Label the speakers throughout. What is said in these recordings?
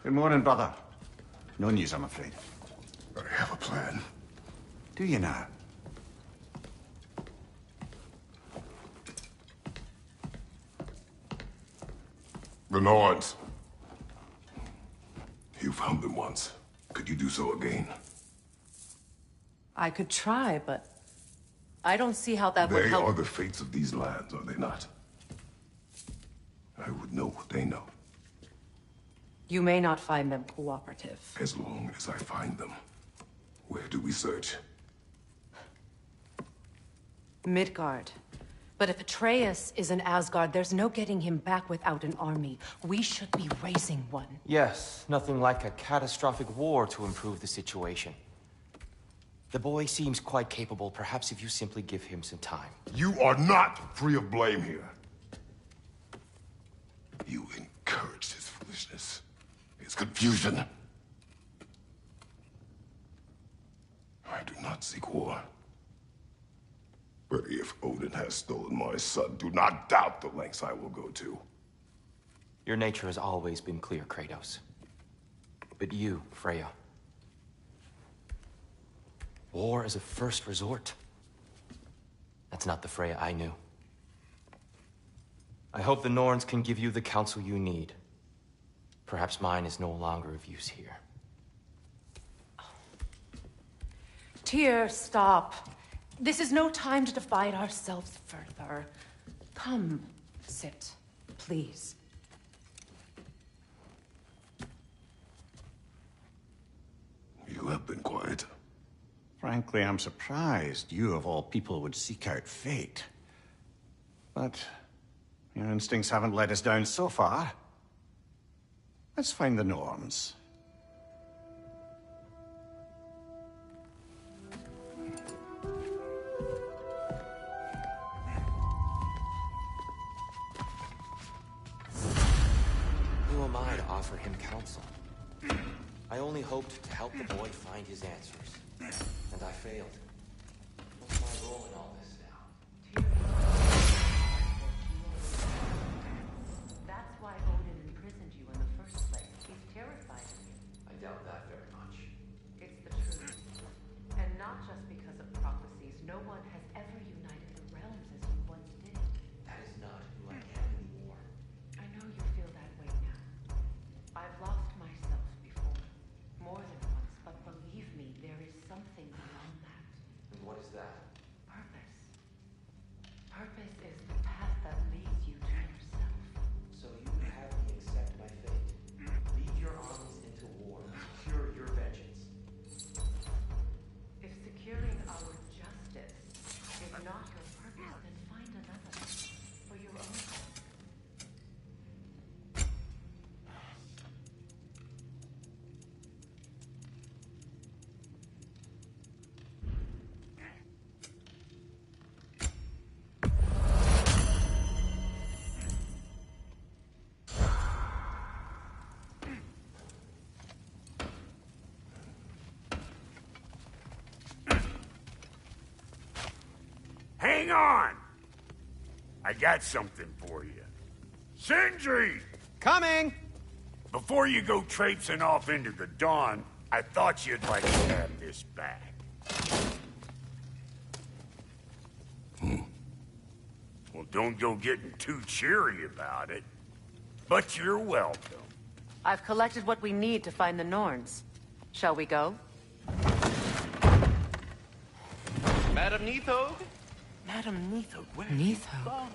Speaker 1: Good morning, brother. No news, I'm afraid.
Speaker 2: I have a plan.
Speaker 1: Do you now?
Speaker 2: The Norns. You found them once. Could you do so again?
Speaker 3: I could try, but I don't see how that would help.
Speaker 2: They are the fates of these lands, are they not? I would know what they know.
Speaker 3: You may not find them cooperative.
Speaker 2: As long as I find them. Where do we search?
Speaker 3: Midgard. But if Atreus is in Asgard, there's no getting him back without an army. We should be raising one.
Speaker 4: Yes, nothing like a catastrophic war to improve the situation. The boy seems quite capable. Perhaps if you simply give him some time.
Speaker 2: You are not free of blame here. You encouraged his foolishness, his confusion. I do not seek war. But if Odin has stolen my son, do not doubt the lengths I will go to.
Speaker 4: Your nature has always been clear, Kratos. But you, Freya. War as a first resort. That's not the Freya I knew. I hope the Norns can give you the counsel you need. Perhaps mine is no longer of use here.
Speaker 3: Tyr, stop. This is no time to divide ourselves further. Come, sit, please.
Speaker 2: You have been quiet.
Speaker 1: Frankly, I'm surprised you, of all people, would seek out fate. But your instincts haven't let us down so far. Let's find the Norns.
Speaker 4: Who am I to offer him counsel? I only hoped to help the boy find his answers. And I failed. What's my role in all this now?
Speaker 3: That's why Odin imprisoned you in the first place. He's terrified of you.
Speaker 4: I doubt that very much.
Speaker 3: It's the truth. And not just because of prophecies. No one has ever united the realms as you once did.
Speaker 4: That is not who I am anymore.
Speaker 3: I know you feel that way now. I've lost myself before. More than once, but believe me, there is something beyond that.
Speaker 4: And what is that?
Speaker 3: Purpose. Purpose is the path that leads you to yourself.
Speaker 4: So you would have me accept my fate. Lead your armies into war. Secure your vengeance.
Speaker 3: If securing our justice is not your purpose, then find another. For your own sake.
Speaker 5: Hang on! I got something for you. Sindri!
Speaker 6: Coming!
Speaker 5: Before you go traipsing off into the dawn, I thought you'd like to have this back. Well, don't go getting too cheery about it. But you're welcome.
Speaker 3: I've collected what we need to find the Norns. Shall we go?
Speaker 6: Madam Neathog?
Speaker 4: Madam Neathog, where?
Speaker 3: Neathog.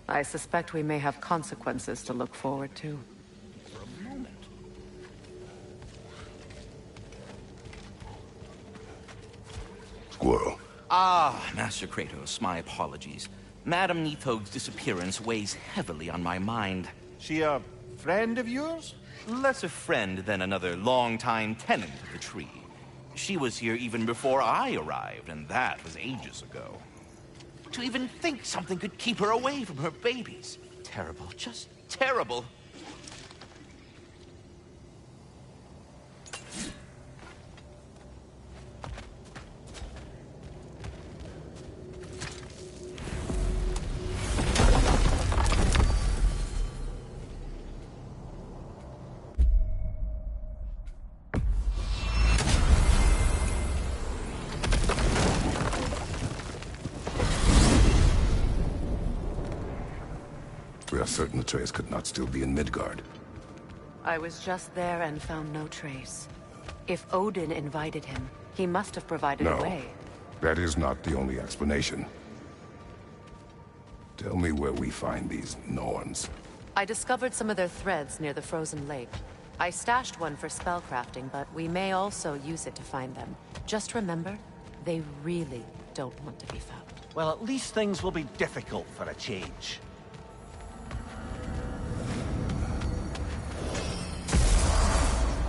Speaker 3: I suspect we may have consequences to look forward to.
Speaker 6: For a moment.
Speaker 2: Squirrel.
Speaker 7: Ah, Master Kratos, my apologies. Madam Neathog's disappearance weighs heavily on my mind.
Speaker 6: She a friend of yours?
Speaker 7: Less a friend than another longtime tenant of the tree. She was here even before I arrived, and that was ages ago. To even think something could keep her away from her babies. Terrible, just terrible.
Speaker 2: We are certain Atreus could not still be in Midgard.
Speaker 3: I was just there and found no trace. If Odin invited him, he must have provided a
Speaker 2: No,
Speaker 3: way.
Speaker 2: that is not the only explanation. Tell me where we find these Norns.
Speaker 3: I discovered some of their threads near the frozen lake. I stashed one for spellcrafting, but we may also use it to find them. Just remember, they really don't want to be found.
Speaker 6: Well, at least things will be difficult for a change.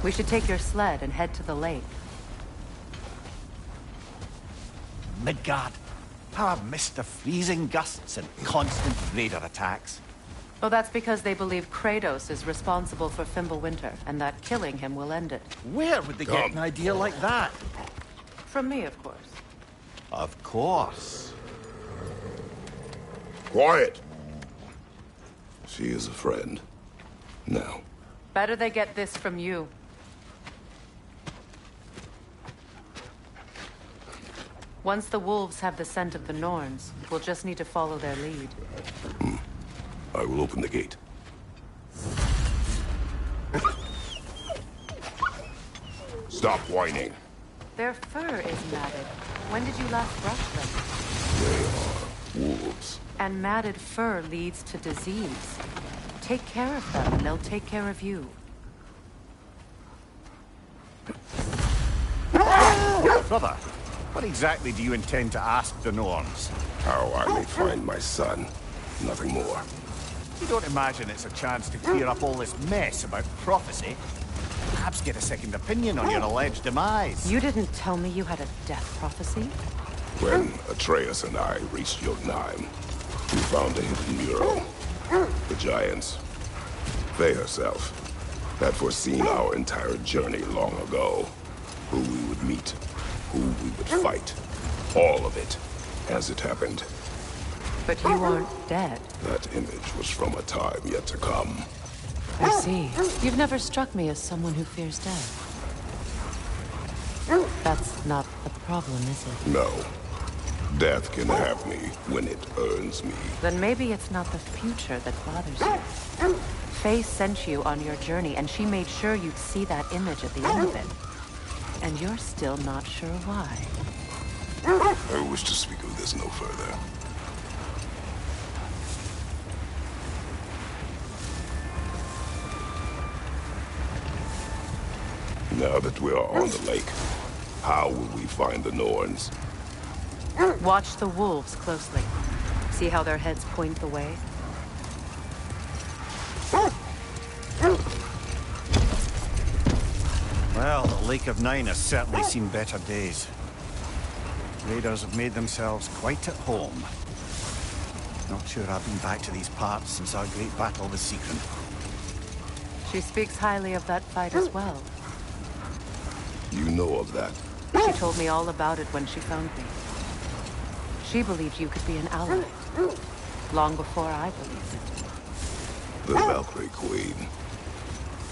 Speaker 3: We should take your sled and head to the lake.
Speaker 6: Midgard. How I've missed the freezing gusts and constant raider attacks.
Speaker 3: Well, that's because they believe Kratos is responsible for Fimbulwinter, and that killing him will end it.
Speaker 6: Where would they get an idea like that?
Speaker 3: From me, of course.
Speaker 6: Of course.
Speaker 2: Quiet! She is a friend. Now.
Speaker 3: Better they get this from you. Once the wolves have the scent of the Norns, we'll just need to follow their lead.
Speaker 2: I will open the gate. Stop whining.
Speaker 3: Their fur is matted. When did you last brush them?
Speaker 2: They are wolves.
Speaker 3: And matted fur leads to disease. Take care of them, and they'll take care of you.
Speaker 1: Brother, what exactly do you intend to ask the Norns?
Speaker 2: How I may find my son. Nothing more.
Speaker 1: You don't imagine it's a chance to clear up all this mess about prophecy? Perhaps get a second opinion on your alleged demise.
Speaker 3: You didn't tell me you had a death prophecy?
Speaker 2: When Atreus and I reached Jotunheim, we found a hidden mural. The giants, they herself, had foreseen our entire journey long ago. Who we would meet, who we would fight. All of it, as it happened.
Speaker 3: But you aren't dead.
Speaker 2: That image was from a time yet to come.
Speaker 3: I see. You've never struck me as someone who fears death. That's not the problem, is it?
Speaker 2: No. Death can have me when it earns me.
Speaker 3: Then maybe it's not the future that bothers you. Faye sent you on your journey, and she made sure you'd see that image at the end of it. And you're still not sure why.
Speaker 2: I wish to speak of this no further. Now that we are on the lake, how will we find the Norns?
Speaker 3: Watch the wolves closely. See how their heads point the way?
Speaker 1: Well, the Lake of Nine has certainly seen better days. Raiders have made themselves quite at home. Not sure I've been back to these parts since our great battle with Secret.
Speaker 3: She speaks highly of that fight as well.
Speaker 2: You know of that.
Speaker 3: She told me all about it when she found me. She believed you could be an ally. Long before I believed it.
Speaker 2: The Valkyrie Queen.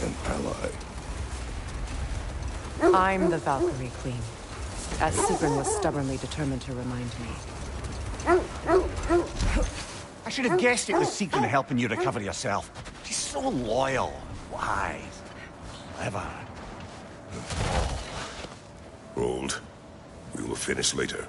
Speaker 2: An ally.
Speaker 3: I'm the Valkyrie Queen, as Sigrun was stubbornly determined to remind me.
Speaker 1: I should have guessed it was Secret helping you recover yourself. She's so loyal, wise, clever.
Speaker 2: Hold. We will finish later.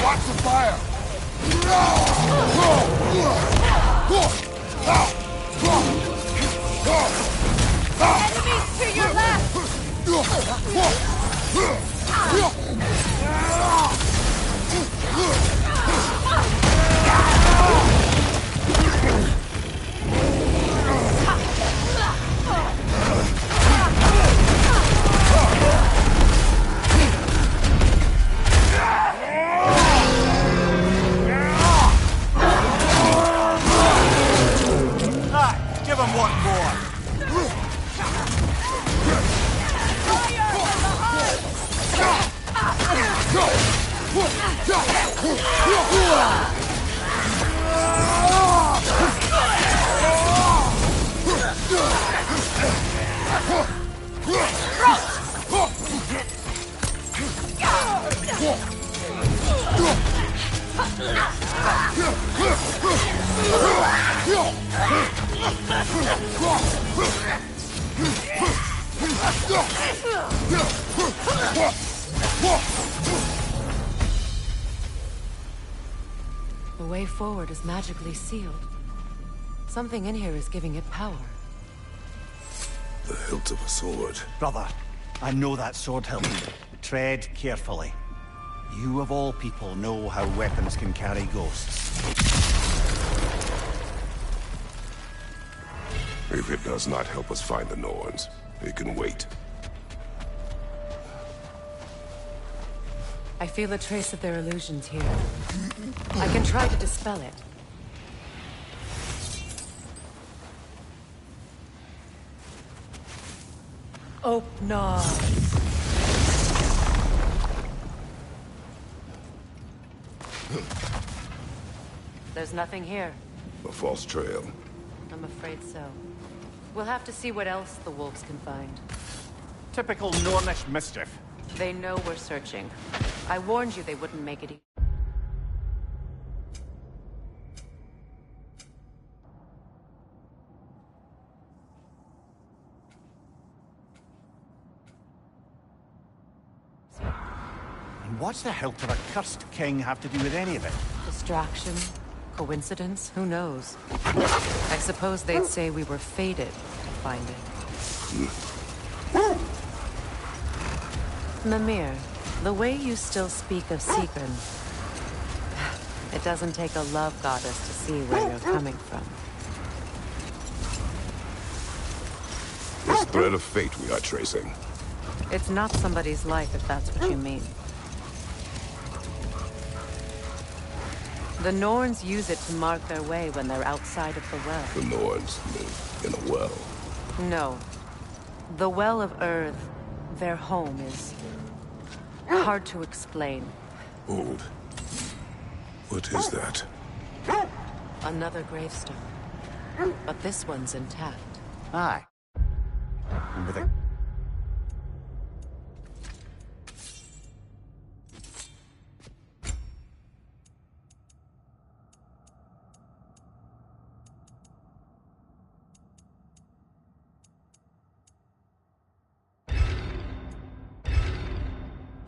Speaker 8: Watch the fire!
Speaker 9: Enemies to your left!
Speaker 1: Give him one more.
Speaker 9: Fire from the heart!
Speaker 3: The way forward is magically sealed. Something in here is giving it power.
Speaker 2: The hilt of a sword.
Speaker 6: Brother, I know that sword hilt. Tread carefully. You of all people know how weapons can carry ghosts.
Speaker 2: If it does not help us find the Norns, it can wait.
Speaker 3: I feel a trace of their illusions here. I can try to dispel it. Oh, no. There's nothing here.
Speaker 2: A false trail.
Speaker 3: I'm afraid so. We'll have to see what else the wolves can find.
Speaker 6: Typical Nornish mischief.
Speaker 3: They know we're searching. I warned you they wouldn't make it easy.
Speaker 6: And what's the hilt of a cursed king have to do with any of it?
Speaker 3: Distraction? Coincidence? Who knows? I suppose they'd say we were fated to find it. Mimir, the way you still speak of Seekern, it doesn't take a love goddess to see where you're coming from.
Speaker 2: This thread of fate we are tracing.
Speaker 3: It's not somebody's life, if that's what you mean. The Norns use it to mark their way when they're outside of the well.
Speaker 2: The Norns live in a well.
Speaker 3: No. The Well of Earth, their home, is hard to explain.
Speaker 2: Old. What is that?
Speaker 3: Another gravestone. But this one's intact.
Speaker 6: Aye. And with a...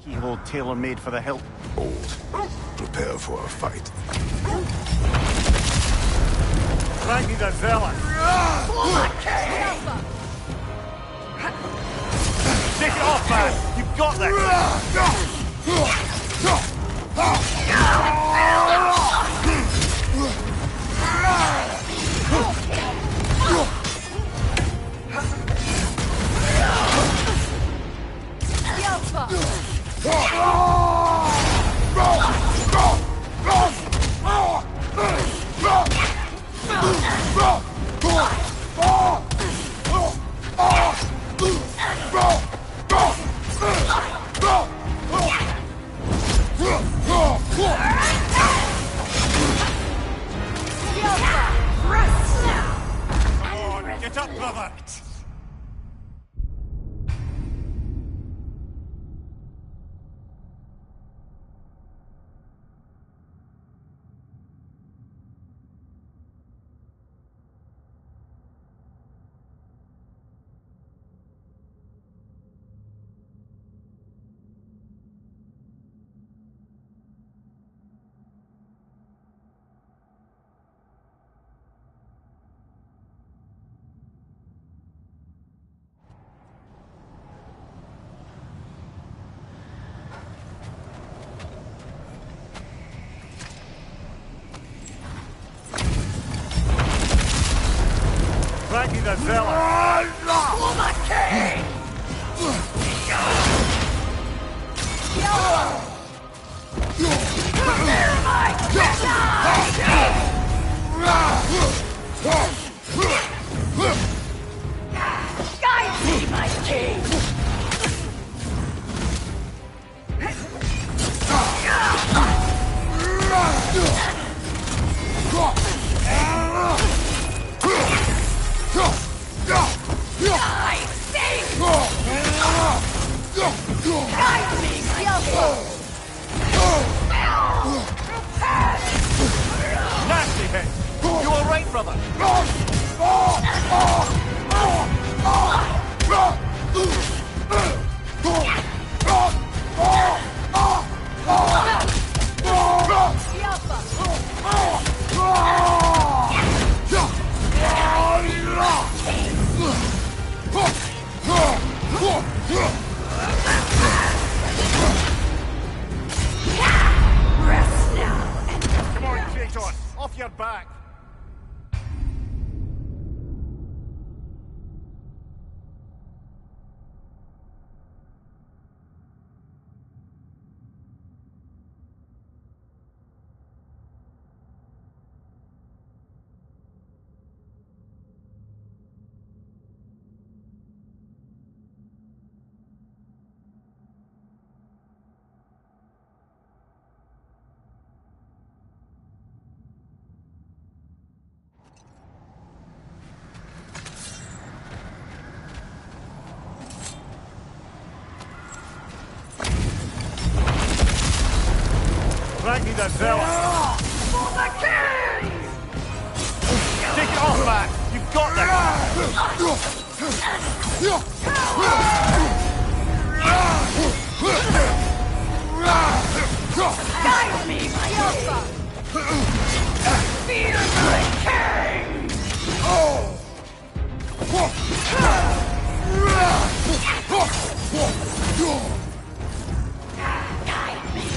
Speaker 6: keyhole tailor-made for the hilt.
Speaker 2: Old. Prepare for a fight.
Speaker 6: Frankie the Zealot! Take it off, man! You've got this! Get up, brother! Frankie the Zealot! For the king!
Speaker 9: Guide me, my king!
Speaker 7: Nasty hit! You alright, brother?
Speaker 9: Rest now.
Speaker 6: Come on, Kratos! Off your back! Ragni the Zealot!
Speaker 9: For the king!
Speaker 6: Take it off, back! You've got
Speaker 9: Guide me, my Alpha! Fear the king! Guide me,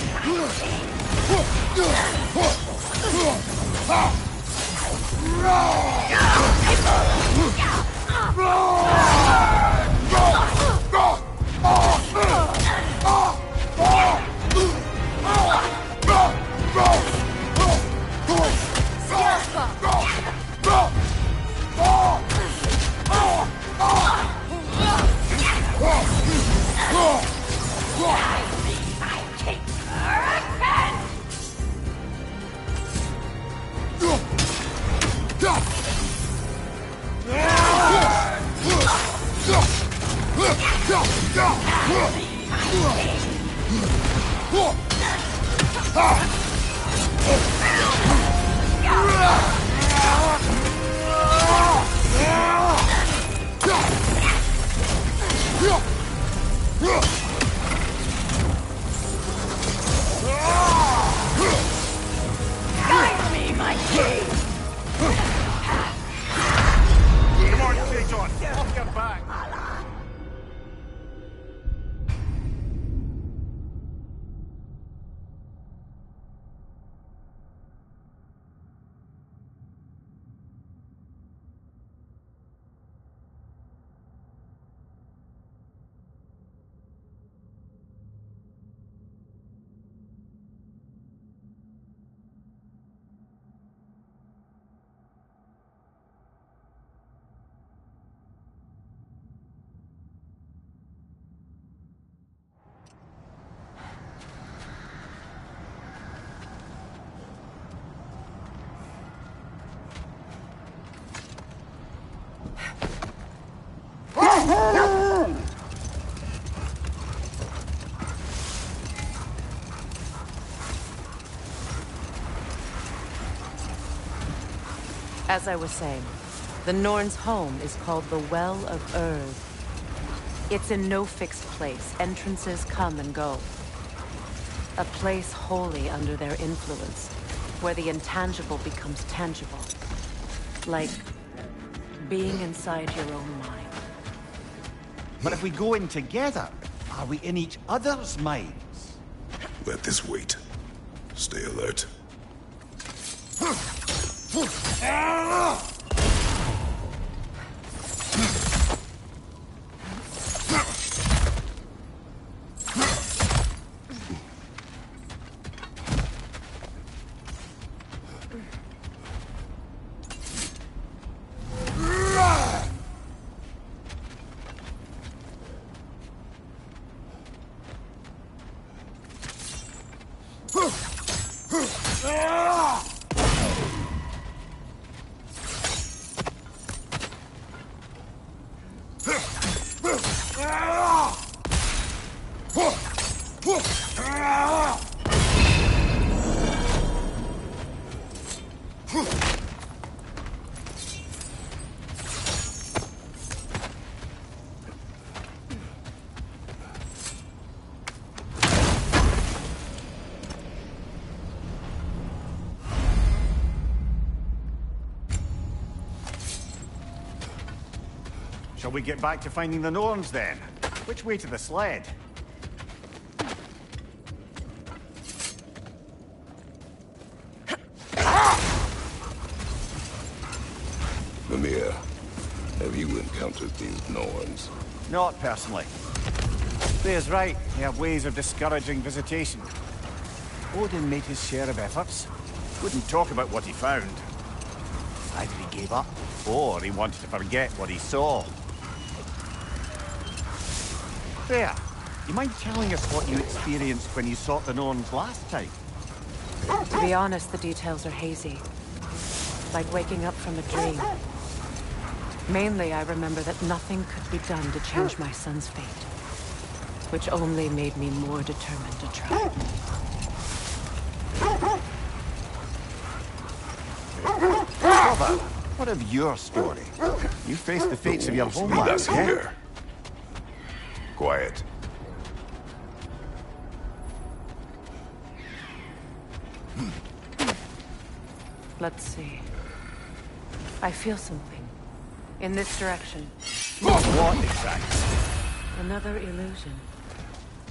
Speaker 9: Guide me, my king!
Speaker 6: Come on, Kratos! Off your back!
Speaker 3: As I was saying, the Norn's home is called the Well of Urd. It's in no fixed place. Entrances come and go. A place wholly under their influence, where the intangible becomes tangible. Like being inside your own mind.
Speaker 6: But if we go in together, are we in each other's minds?
Speaker 2: Let this wait. Stay alert.
Speaker 6: Shall we get back to finding the Norns, then? Which way to the sled?
Speaker 2: Mimir, have you encountered these Norns?
Speaker 6: Not personally. Freya's right. They have ways of discouraging visitation. Odin made his share of efforts. Wouldn't talk about what he found. Either he gave up, or he wanted to forget what he saw. Freya, you mind telling us what you experienced when you sought the Norns last time?
Speaker 3: To be honest, the details are hazy. Like waking up from a dream. Mainly, I remember that nothing could be done to change my son's fate. Which only made me more determined to try.
Speaker 6: Brother, what of your story? You faced the fates of your
Speaker 2: Lead
Speaker 6: homeland,
Speaker 2: us
Speaker 6: yeah?
Speaker 2: here. Quiet.
Speaker 3: Let's see. I feel something. In this direction.
Speaker 6: What exactly?
Speaker 3: Another illusion.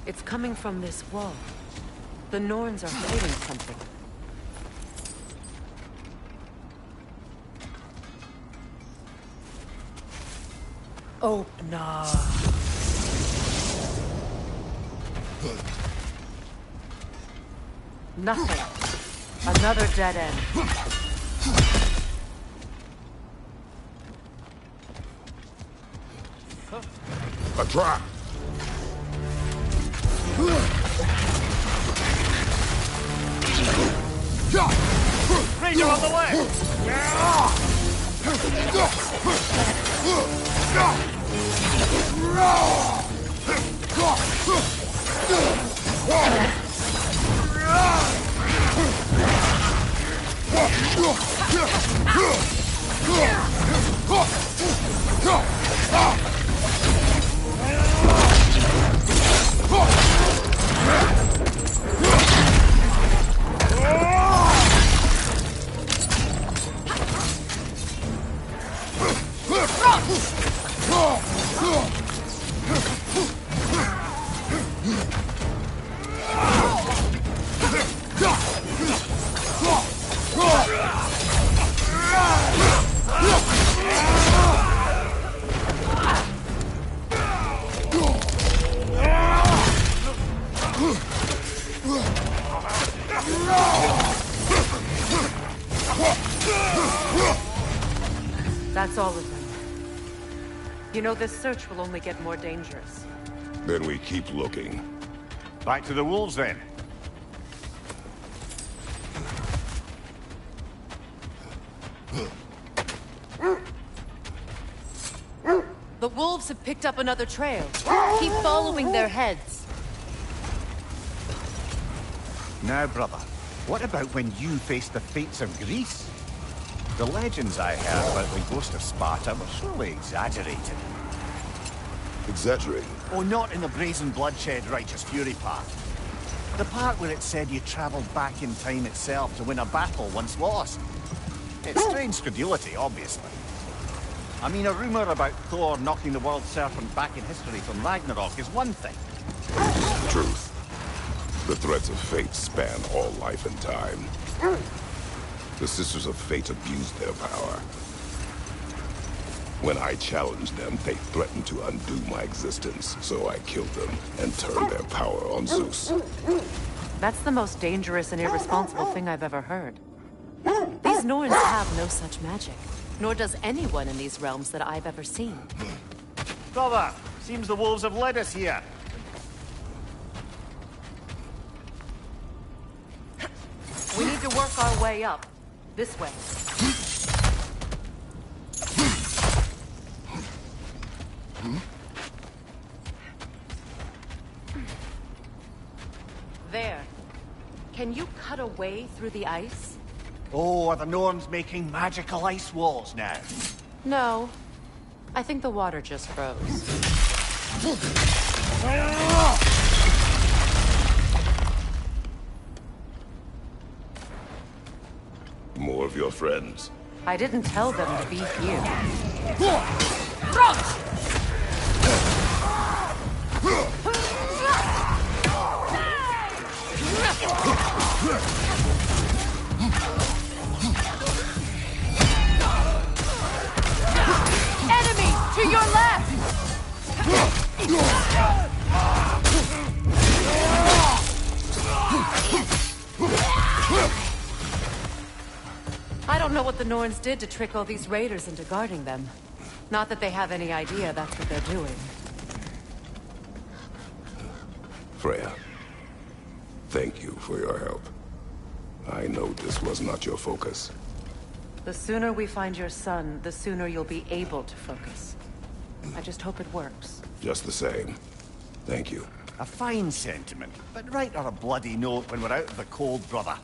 Speaker 3: It's coming from this wall. The Norns are hiding something. Oh, no. Nothing. Another dead end.
Speaker 2: A trap!
Speaker 6: Ranger on the left!
Speaker 3: That's all of them. You know, this search will only get more dangerous.
Speaker 2: Then we keep looking.
Speaker 6: Back to the wolves, then.
Speaker 3: The wolves have picked up another trail. Keep following their heads.
Speaker 6: Now, brother, what about when you faced the fates of Greece? The legends I heard about the ghost of Sparta were surely exaggerated.
Speaker 2: Exaggerated?
Speaker 6: Oh, not in the brazen bloodshed righteous fury part. The part where it said you travelled back in time itself to win a battle once lost. It's strange credulity, obviously. I mean, a rumour about Thor knocking the world serpent back in history from Ragnarok is one thing.
Speaker 2: Truth. The threads of fate span all life and time. The Sisters of Fate abused their power. When I challenged them, they threatened to undo my existence, so I killed them and turned their power on Zeus.
Speaker 3: That's the most dangerous and irresponsible thing I've ever heard. These Norns have no such magic, nor does anyone in these realms that I've ever seen.
Speaker 6: Brother, seems the wolves have led us here.
Speaker 3: We need to work work our way up. This way. There. Can you cut a way through the ice?
Speaker 6: Oh, are the Norns making magical ice walls now?
Speaker 3: No. I think the water just froze.
Speaker 2: More of your friends.
Speaker 3: I didn't tell them to be here. Enemy to your left! I don't know what the Norns did to trick all these raiders into guarding them. Not that they have any idea that's what they're doing.
Speaker 2: Freya, thank you for your help. I know this was not your focus.
Speaker 3: The sooner we find your son, the sooner you'll be able to focus. I just hope it works.
Speaker 2: Just the same. Thank you.
Speaker 6: A fine sentiment, but write on a bloody note when we're out of the cold, brother.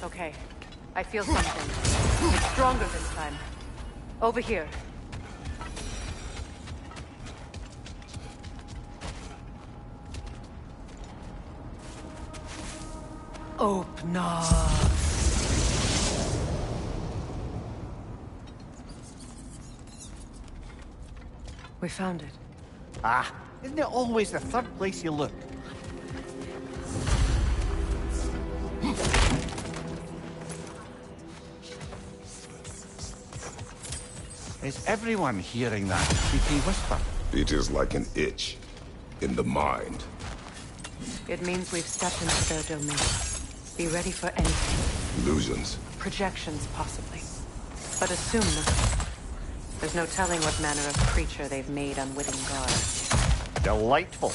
Speaker 3: Okay. I feel something. It's stronger this time. Over here. Open. We found it.
Speaker 6: Ah, isn't it always the third place you look? Is everyone hearing that creepy whisper?
Speaker 2: It is like an itch in the mind.
Speaker 3: It means we've stepped into their domain. Be ready for anything.
Speaker 2: Illusions.
Speaker 3: Projections, possibly. But assume nothing. There's no telling what manner of creature they've made unwitting guards.
Speaker 6: Delightful.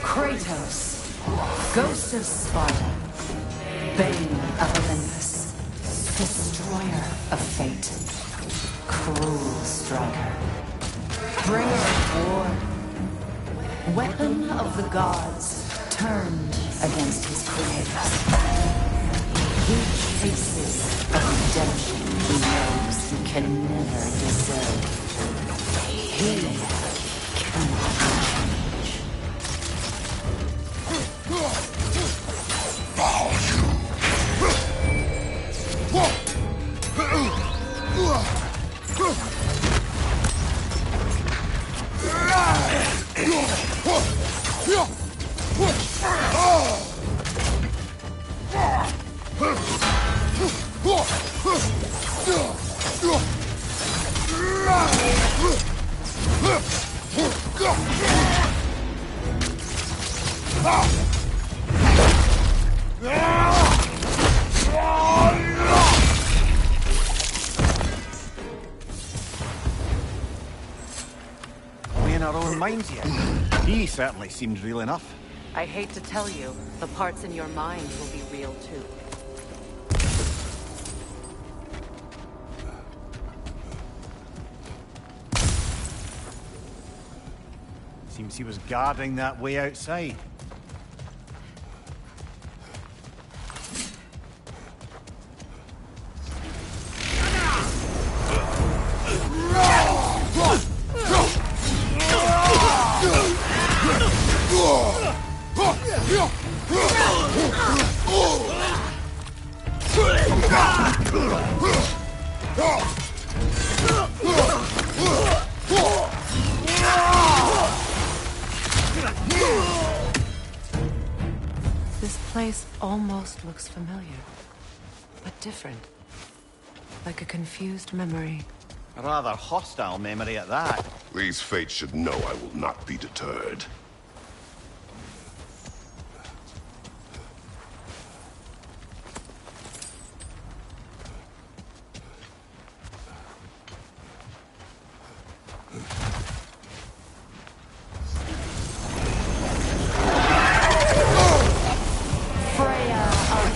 Speaker 9: Kratos, Ghost of Sparta, Bane of Olympus, Destroyer of Fate, Cruel Striker, Bringer of War, Weapon of the Gods, turned against his creators. He chases a redemption he knows he can never deserve. He cannot change.
Speaker 6: our own minds yet. He certainly seemed real enough.
Speaker 3: I hate to tell you, the parts in your mind will be real too.
Speaker 6: Seems he was guarding that way outside.
Speaker 3: This place almost looks familiar, but different. Like a confused memory.
Speaker 6: A rather hostile memory at that.
Speaker 2: These fates should know I will not be deterred.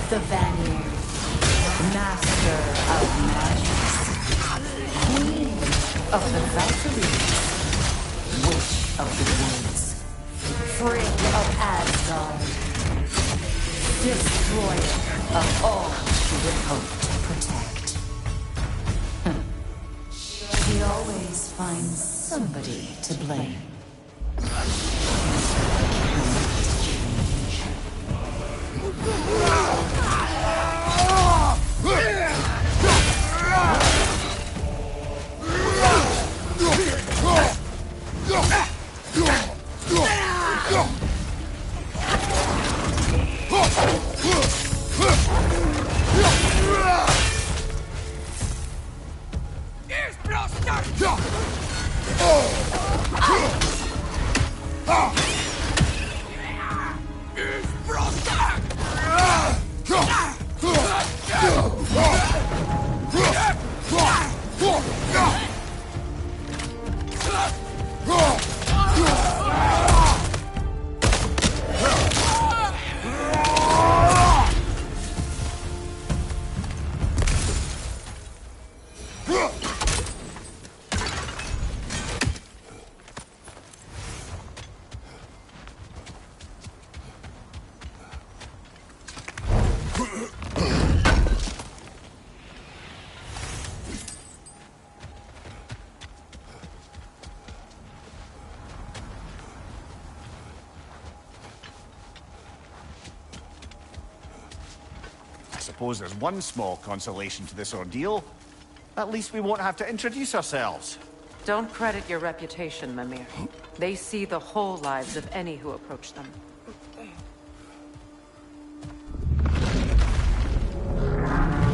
Speaker 9: The Vanir, master of magic, queen of the Valkyries, witch of the woods, frigg of Asgard, destroyer of all she would hope to protect. She always finds somebody to blame.
Speaker 6: I suppose there's one small consolation to this ordeal. At least we won't have to introduce ourselves.
Speaker 3: Don't credit your reputation, Mimir. They see the whole lives of any who approach them.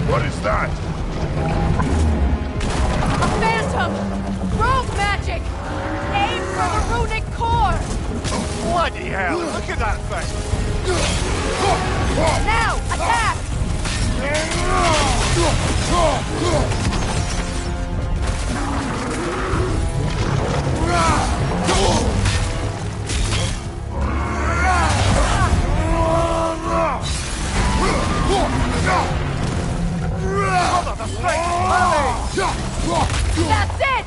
Speaker 2: What is that?
Speaker 3: A phantom! Rogue magic! Aim for the runic core!
Speaker 6: Bloody hell! Look at that thing!
Speaker 3: Now, attack! That's it!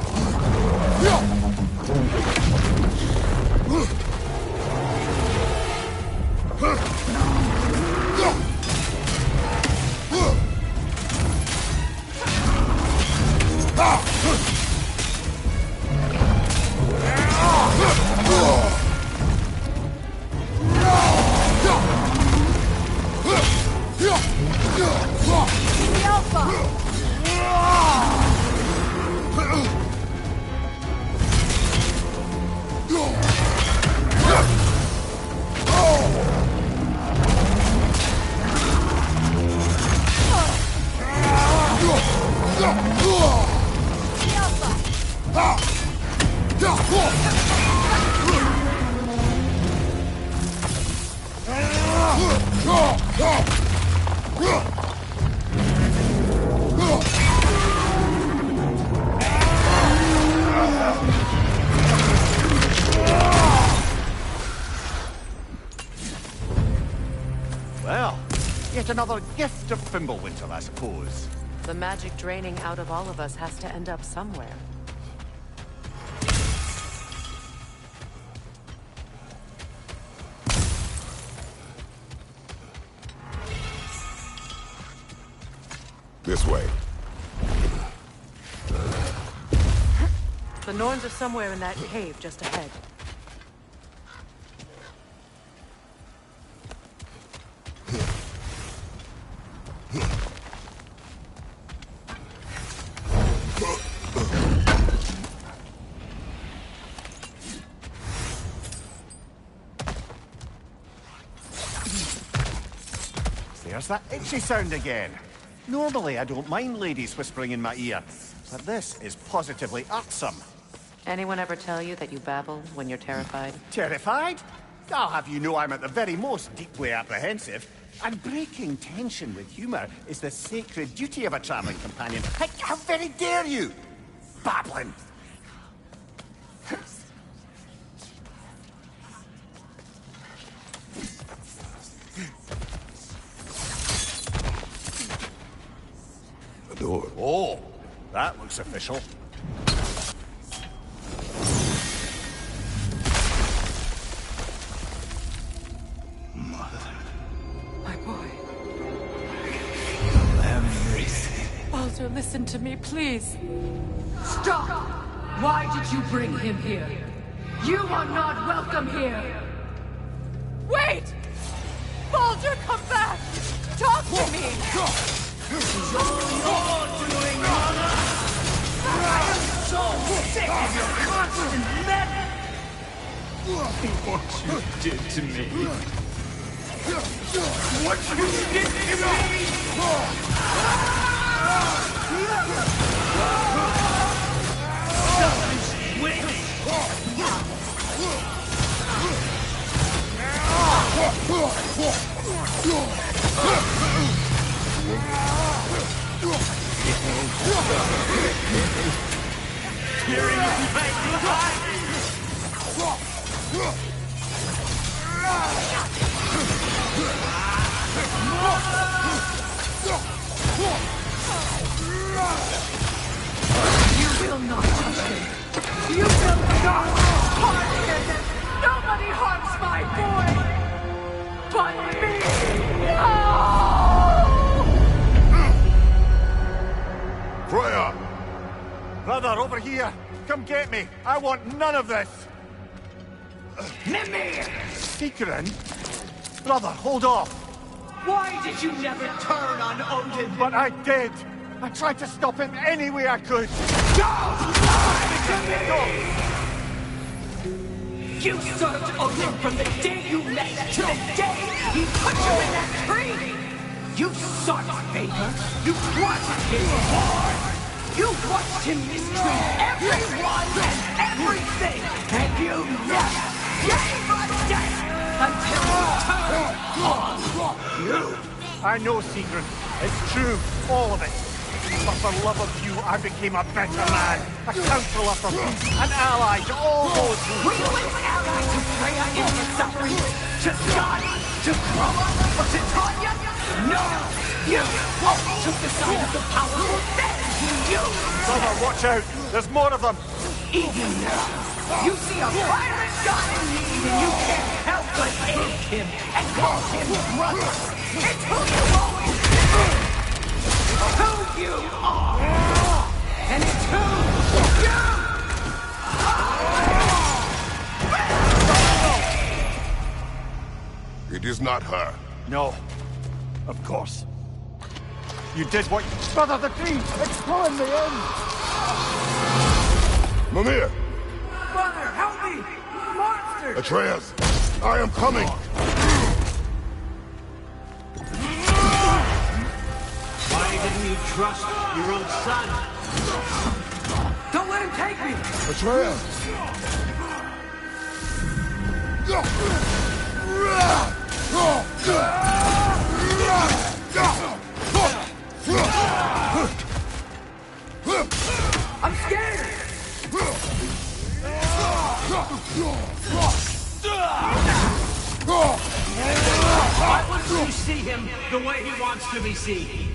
Speaker 6: Just another gift of Fimbulwinter, I suppose.
Speaker 3: The magic draining out of all of us has to end up somewhere.
Speaker 2: This way.
Speaker 3: The Norns are somewhere in that cave just ahead.
Speaker 6: There's that itchy sound again. Normally, I don't mind ladies whispering in my ear, but this is positively irksome.
Speaker 3: Anyone ever tell you that you babble when you're terrified?
Speaker 6: Terrified? I'll have you know I'm at the very most deeply apprehensive. And breaking tension with humor is the sacred duty of a traveling companion. How very dare you! Babbling!
Speaker 2: The door.
Speaker 6: Oh, that looks official.
Speaker 3: My boy.
Speaker 8: Everything.
Speaker 3: Baldur, listen to me, please.
Speaker 10: Stop! Why did you bring him here? You are not welcome here!
Speaker 3: Wait! Baldur, come back! Talk to me!
Speaker 8: This is all you're doing, Mother! I am so sick of your constant meddling! What you did to me. What you did to me! Selfish wicked! Tearing my life!
Speaker 10: You will not touch him! You will not harm him! Nobody harms my boy! But me! No!
Speaker 2: Freya!
Speaker 6: Brother, over here! Come get me! I want none of this!
Speaker 8: Mimir!
Speaker 6: Secret? Brother, hold off!
Speaker 8: Why did you never turn on Odin?
Speaker 6: But I did! I tried to stop him any way I could!
Speaker 8: Don't lie to me! You served Odin from the day you met to the day he put you in that tree! You sought favor, you wanted his war! You watched him mistreat everyone and everything, and you never gave a damn until he turned on you!
Speaker 6: I know, Secret. It's true, all of it. But for love of you, I became a better man. A counselor for peace, an ally to all those who...
Speaker 8: Were you an ally to Freya in her suffering? To Skadi? To Groa? Or to Tanya? No! You took the side of the powerful, then you...
Speaker 6: Brother, watch out! There's more of them!
Speaker 8: Even now, you see a pirate god in need and you can't help but aid him and call him brother. It's who you always been. Who you are. And it's who you are.
Speaker 2: It is not her.
Speaker 6: No. Of course. You did what... Brother, the tree! It's pulling me in!
Speaker 2: Mimir!
Speaker 8: Brother, help me! Monster!
Speaker 2: Atreus! I am coming!
Speaker 8: Why didn't you trust your own son? Don't let him take me!
Speaker 2: Atreus!
Speaker 8: I'm scared! Why wouldn't you see him the way he wants to be seen?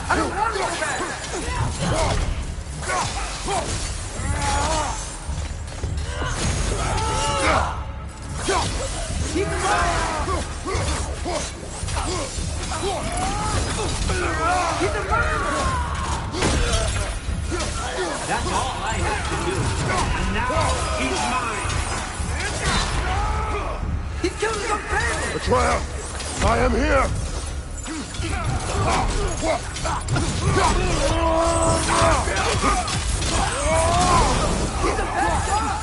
Speaker 8: I don't want to go back! Keep him alive! He's a murderer! That's all I have to do. And now he's mine. He's killing some family!
Speaker 2: Atreus, I am here!
Speaker 8: He's a bad guy!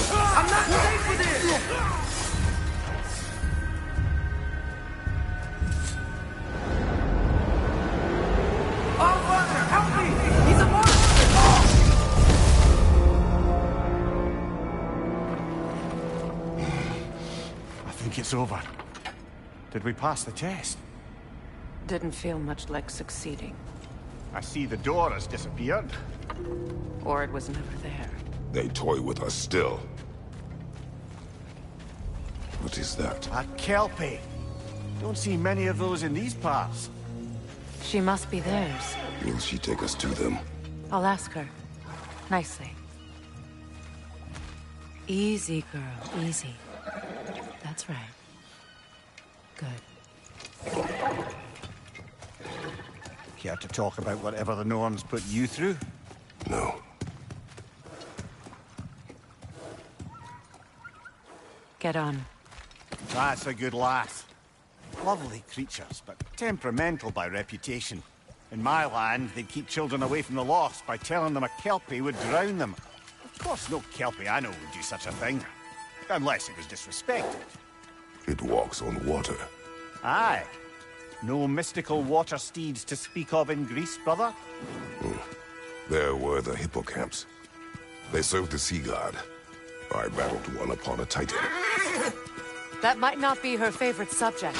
Speaker 8: I'm not safe for this! Oh, Father, help me! He's a monster!
Speaker 6: I think it's over. Did we pass the test?
Speaker 3: Didn't feel much like succeeding.
Speaker 6: I see the door has disappeared.
Speaker 3: Or it was never there.
Speaker 2: They toy with us still. What is that?
Speaker 6: A kelpie. Don't see many of those in these parts.
Speaker 3: She must be theirs.
Speaker 2: Will she take us to them?
Speaker 3: I'll ask her. Nicely. Easy, girl. Easy. That's right. Good.
Speaker 6: Care to talk about whatever the Norns put you through?
Speaker 2: No.
Speaker 3: Get on.
Speaker 6: That's a good lass. Lovely creatures, but temperamental by reputation. In my land, they'd keep children away from the lost by telling them a kelpie would drown them. Of course, no kelpie I know would do such a thing. Unless it was disrespected.
Speaker 2: It walks on water.
Speaker 6: Aye. No mystical water steeds to speak of in Greece, brother?
Speaker 2: There were the hippocamps. They served the sea god. I battled one upon a titan.
Speaker 3: That might not be her favorite subject.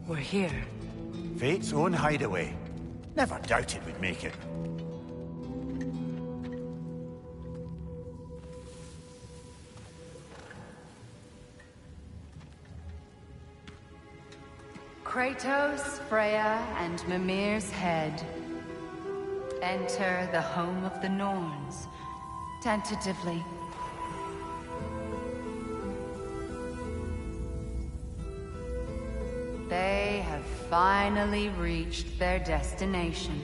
Speaker 3: We're here.
Speaker 6: Fate's own hideaway. Never doubted we'd make it.
Speaker 9: Kratos, Freya, and Mimir's head. Enter the home of the Norns. Tentatively. They have finally reached their destination.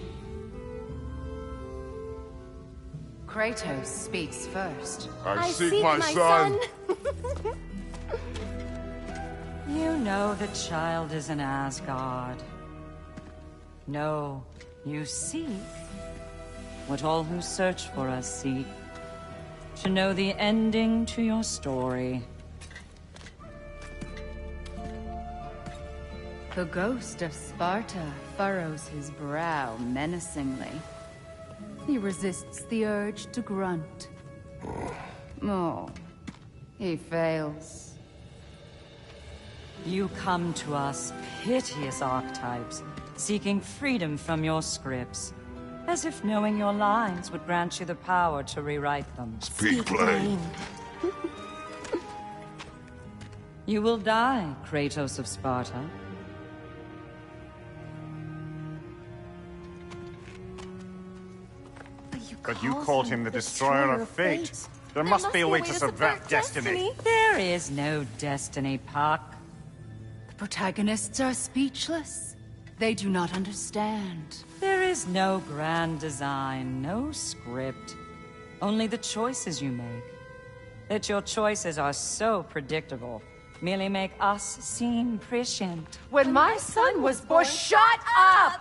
Speaker 9: Kratos speaks first.
Speaker 2: I seek my son.
Speaker 11: You know the child is in Asgard. No, you seek what all who search for us seek. To know the ending to your story.
Speaker 9: The ghost of Sparta furrows his brow menacingly. He resists the urge to grunt. Oh, he fails.
Speaker 11: You come to us, piteous archetypes, seeking freedom from your scripts. As if knowing your lines would grant you the power to rewrite them.
Speaker 2: Speak plain.
Speaker 11: You will die, Kratos of Sparta.
Speaker 6: But you called him the Destroyer of Fate. There must be a way to subvert destiny.
Speaker 11: There is no destiny, Puck.
Speaker 9: The protagonists are speechless. They do not understand.
Speaker 11: There is no grand design, no script. Only the choices you make. That your choices are so predictable. merely make us seem prescient.
Speaker 3: When my son was born... Shut up!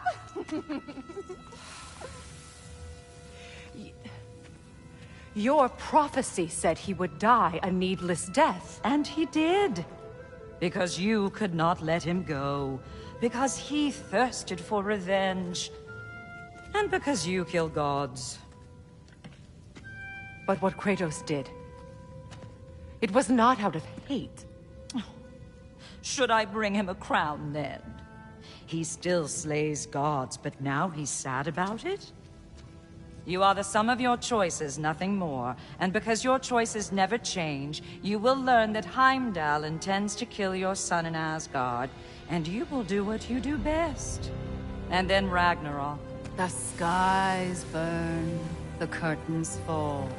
Speaker 3: Your prophecy said he would die a needless death.
Speaker 11: And he did. Because you could not let him go. Because he thirsted for revenge. And because you kill gods.
Speaker 3: But what Kratos did, it was not out of hate.
Speaker 11: Should I bring him a crown then? He still slays gods, but now he's sad about it? You are the sum of your choices, nothing more. And because your choices never change, you will learn that Heimdall intends to kill your son in Asgard, and you will do what you do best. And then Ragnarok.
Speaker 9: The skies burn, the curtains fall.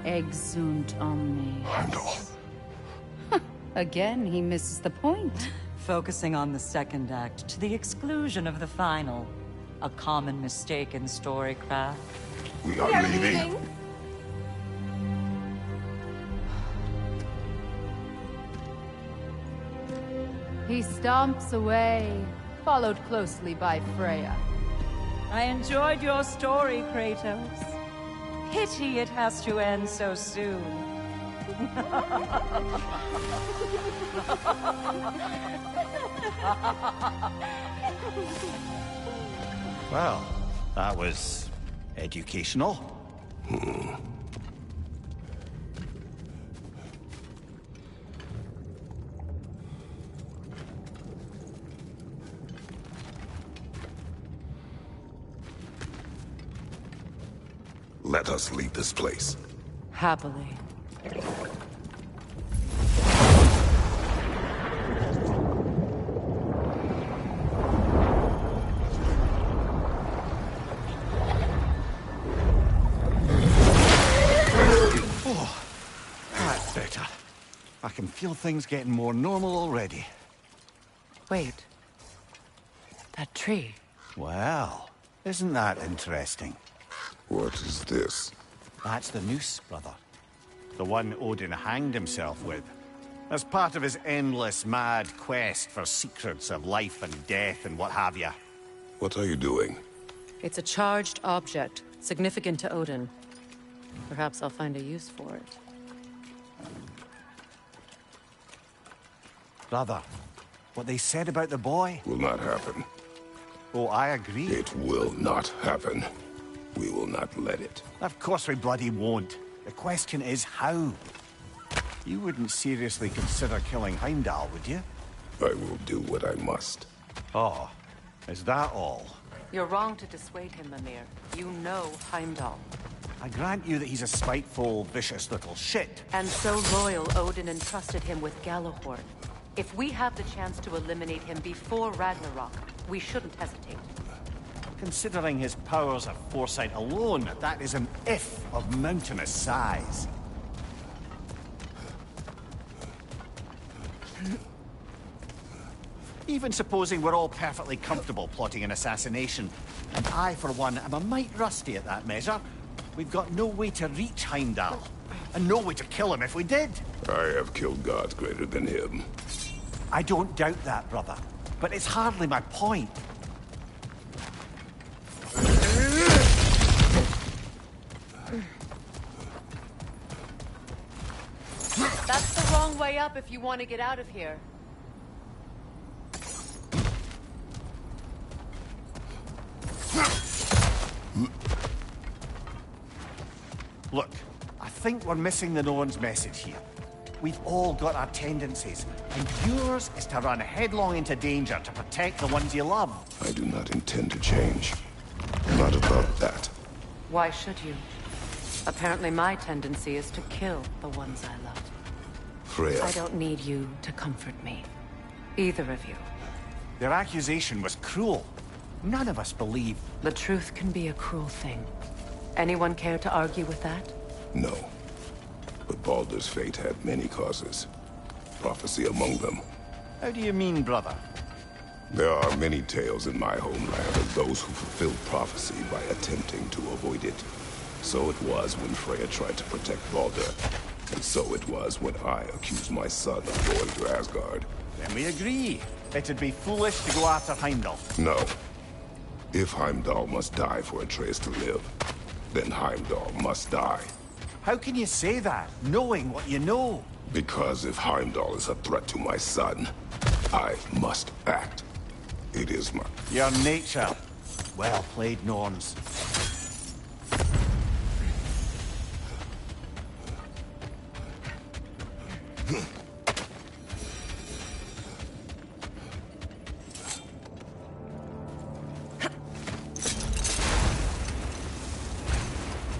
Speaker 9: Exunt omni.
Speaker 2: Heimdall.
Speaker 9: Again, he misses the point.
Speaker 11: Focusing on the second act to the exclusion of the final. A common mistake in storycraft.
Speaker 2: We are leaving.
Speaker 9: He stomps away, followed closely by Freya.
Speaker 11: I enjoyed your story, Kratos. Pity it has to end so soon.
Speaker 6: Well, that was educational.
Speaker 2: Let us leave this place.
Speaker 3: Happily.
Speaker 6: That's better. I can feel things getting more normal already.
Speaker 3: Wait. That tree.
Speaker 6: Well, isn't that interesting?
Speaker 2: What is this?
Speaker 6: That's the noose, brother. The one Odin hanged himself with. As part of his endless, mad quest for secrets of life and death and what have you.
Speaker 2: What are you doing?
Speaker 3: It's a charged object, significant to Odin. Perhaps I'll find a use for it.
Speaker 6: Brother, what they said about the boy?
Speaker 2: Will not happen.
Speaker 6: Oh, I agree.
Speaker 2: It will not happen. We will not let it.
Speaker 6: Of course we bloody won't. The question is how? You wouldn't seriously consider killing Heimdall, would you?
Speaker 2: I will do what I must.
Speaker 6: Oh, is that all?
Speaker 3: You're wrong to dissuade him, Mimir. You know Heimdall.
Speaker 6: I grant you that he's a spiteful, vicious little shit.
Speaker 3: And so loyal, Odin entrusted him with Galahorn. If we have the chance to eliminate him before Ragnarok, we shouldn't hesitate.
Speaker 6: Considering his powers of foresight alone, that is an if of mountainous size. Even supposing we're all perfectly comfortable plotting an assassination, and I, for one, am a mite rusty at that measure, we've got no way to reach Heimdall, and no way to kill him if we did.
Speaker 2: I have killed gods greater than him.
Speaker 6: I don't doubt that, brother, but it's hardly my point.
Speaker 3: That's the wrong way up if you want to get out of here.
Speaker 6: Look, I think we're missing the Norn's message here. We've all got our tendencies, and yours is to run headlong into danger to protect the ones you love.
Speaker 2: I do not intend to change. Not about that.
Speaker 3: Why should you? Apparently my tendency is to kill the ones I love.
Speaker 2: Freya.
Speaker 3: I don't need you to comfort me. Either of you.
Speaker 6: Their accusation was cruel. None of us believe.
Speaker 3: The truth can be a cruel thing. Anyone care to argue with that?
Speaker 2: No. But Baldur's fate had many causes. Prophecy among them.
Speaker 6: How do you mean, brother?
Speaker 2: There are many tales in my homeland of those who fulfilled prophecy by attempting to avoid it. So it was when Freya tried to protect Baldur. And so it was when I accused my son of going to Asgard.
Speaker 6: Then we agree. It'd be foolish to go after Heimdall.
Speaker 2: No. If Heimdall must die for Atreus to live, then Heimdall must die.
Speaker 6: How can you say that, knowing what you know?
Speaker 2: Because if Heimdall is a threat to my son, I must act. It is my...
Speaker 6: Your nature. Well played, Norns.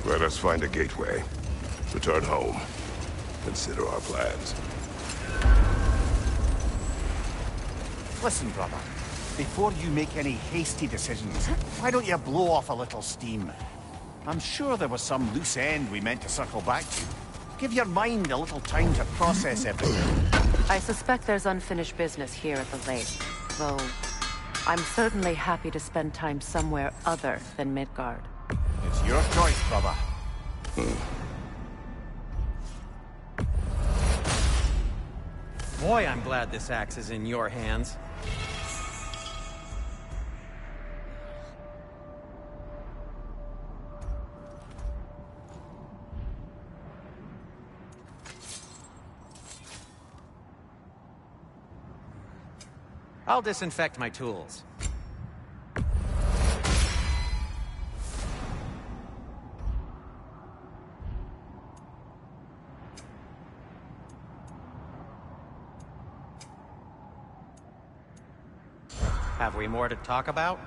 Speaker 2: Let us find a gateway. Return home. Consider our plans.
Speaker 6: Listen, brother. Before you make any hasty decisions, why don't you blow off a little steam? I'm sure there was some loose end we meant to circle back to. Give your mind a little time to process everything.
Speaker 3: I suspect there's unfinished business here at the lake, though I'm certainly happy to spend time somewhere other than Midgard.
Speaker 6: It's your choice, brother.
Speaker 12: Boy, I'm glad this axe is in your hands. I'll disinfect my tools. Have we more to talk about?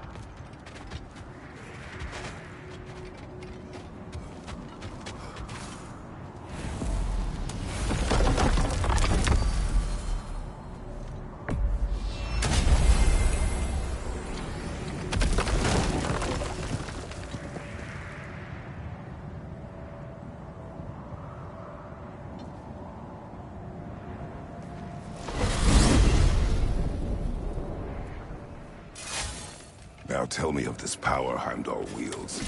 Speaker 2: Now tell me of this power Heimdall wields.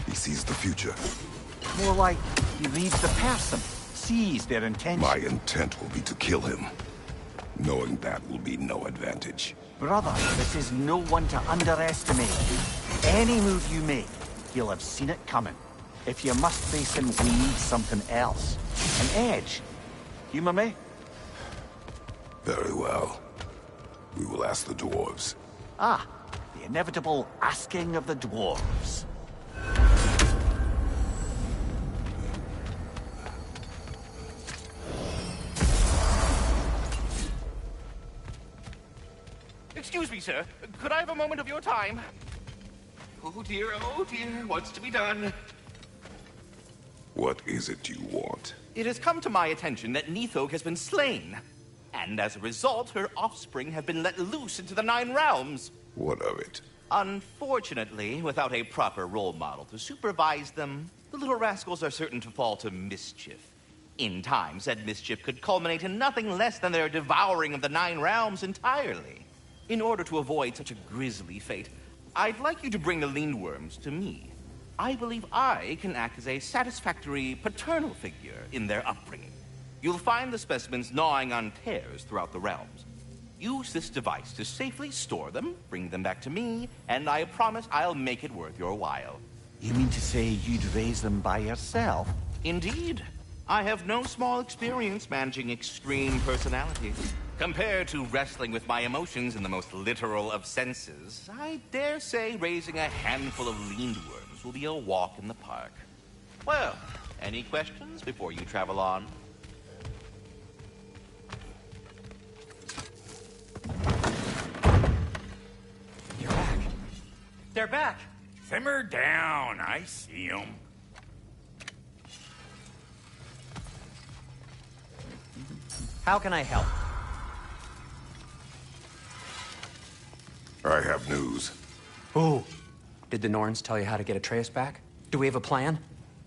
Speaker 2: He sees the future.
Speaker 6: More like he reads the person, sees their intention.
Speaker 2: My intent will be to kill him. Knowing that will be no advantage.
Speaker 6: Brother, this is no one to underestimate. Any move you make, he'll have seen it coming. If you must face him, we need something else. An edge. Humor me?
Speaker 2: Very well. We will ask the dwarves.
Speaker 6: Ah, the inevitable asking of the dwarves.
Speaker 7: Excuse me, sir. Could I have a moment of your time? Oh dear, what's to be done?
Speaker 2: What is it you want?
Speaker 7: It has come to my attention that Nithog has been slain. And as a result, her offspring have been let loose into the Nine Realms.
Speaker 2: What of it?
Speaker 7: Unfortunately, without a proper role model to supervise them, the little rascals are certain to fall to mischief. In time, said mischief could culminate in nothing less than their devouring of the Nine Realms entirely. In order to avoid such a grisly fate, I'd like you to bring the Lindworms to me. I believe I can act as a satisfactory paternal figure in their upbringing. You'll find the specimens gnawing on tears throughout the realms. Use this device to safely store them, bring them back to me, and I promise I'll make it worth your while.
Speaker 6: You mean to say you'd raise them by yourself?
Speaker 7: Indeed. I have no small experience managing extreme personalities. Compared to wrestling with my emotions in the most literal of senses, I dare say raising a handful of Lindworms will be a walk in the park. Well, any questions before you travel on?
Speaker 12: You're back. They're back.
Speaker 5: Simmer down. I see them.
Speaker 12: How can I help?
Speaker 2: I have news.
Speaker 12: Oh. Did the Norns tell you how to get Atreus back? Do we have a plan?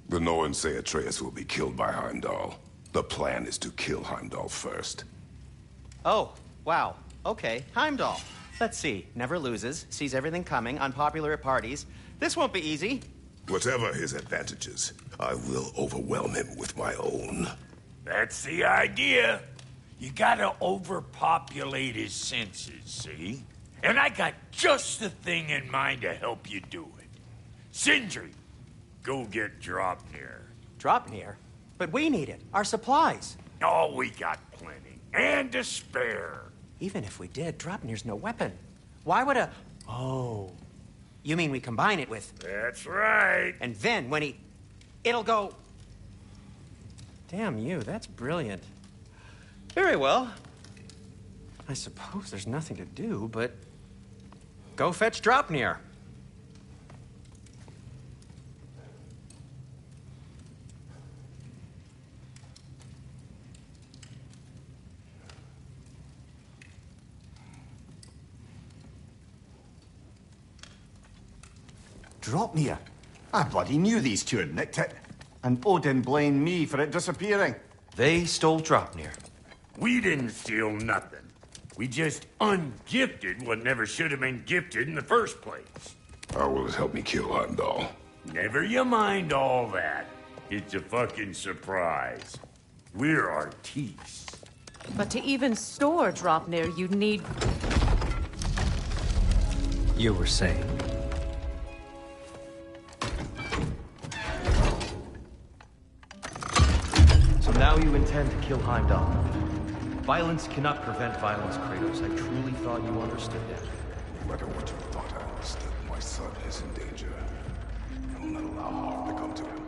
Speaker 2: The Norns say Atreus will be killed by Heimdall. The plan is to kill Heimdall first.
Speaker 12: Oh, wow. Okay, Heimdall. Let's see. Never loses, sees everything coming, unpopular at parties. This won't be easy.
Speaker 2: Whatever his advantages, I will overwhelm him with my own.
Speaker 5: That's the idea. You gotta overpopulate his senses, see? And I got just the thing in mind to help you do it. Sindri, go get Draupnir.
Speaker 12: Draupnir? But we need it. Our supplies.
Speaker 5: Oh, we got plenty. And to spare.
Speaker 12: Even if we did, Draupnir's no weapon. Why would a... Oh. You mean we combine it with...
Speaker 5: That's right.
Speaker 12: And then when he... It'll go... Damn you, that's brilliant. Very well. I suppose there's nothing to do, but... Go fetch Draupnir.
Speaker 1: Draupnir? I bloody knew these two had nicked it. And Odin blamed me for it disappearing.
Speaker 13: They stole Draupnir.
Speaker 5: We didn't steal nothing. We just ungifted what never should have been gifted in the first place.
Speaker 2: How will it help me kill Heimdall?
Speaker 5: Never you mind all that. It's a fucking surprise. We're artistes.
Speaker 3: But to even store Draupnir, you'd need...
Speaker 13: You were saying? So now you intend to kill Heimdall. Violence cannot prevent violence, Kratos. I truly thought you understood that.
Speaker 2: No matter what you thought I understood, my son is in danger. I will not allow harm to come to him.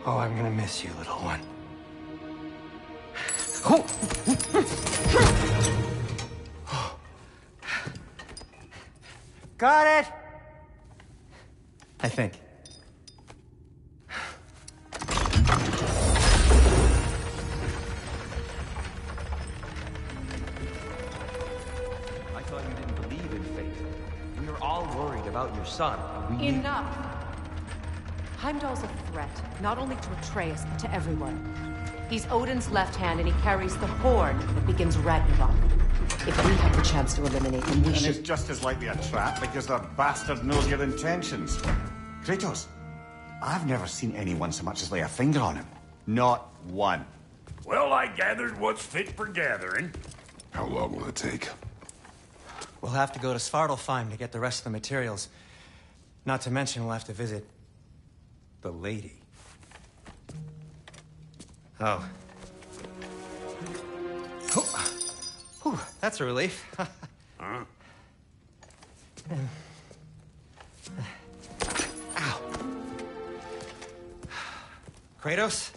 Speaker 12: Oh, I'm gonna miss you, little one. Got it! I think.
Speaker 13: I thought you didn't believe in fate. We were all worried about your son.
Speaker 3: Enough! Heimdall's a threat, not only to Atreus, but to everyone. He's Odin's left hand, and he carries the horn that begins Ragnarok. If we have the chance to eliminate him, we should...
Speaker 1: And it's just as likely a trap, because the bastard knows your intentions. Kratos, I've never seen anyone so much as lay a finger on him. Not one.
Speaker 5: Well, I gathered what's fit for gathering.
Speaker 2: How long will it take?
Speaker 12: We'll have to go to Svartalfheim to get the rest of the materials. Not to mention we'll have to visit... the lady. Oh. Whew, that's a relief.
Speaker 5: Huh?
Speaker 12: Ow. Kratos?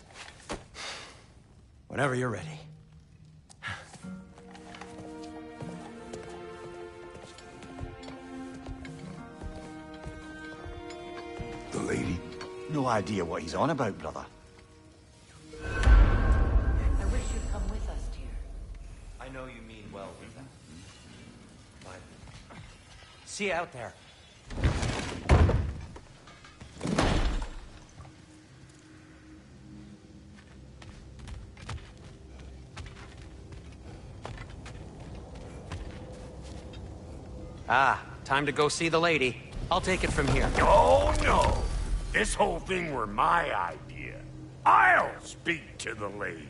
Speaker 12: Whenever you're ready.
Speaker 2: The lady?
Speaker 1: No idea what he's on about, brother.
Speaker 3: I wish you'd come with us, dear.
Speaker 13: I know you mean well with them. But
Speaker 12: See you out there. Ah, time to go see the lady. I'll take it from here.
Speaker 5: Oh, no. This whole thing were my idea. I'll speak to the lady.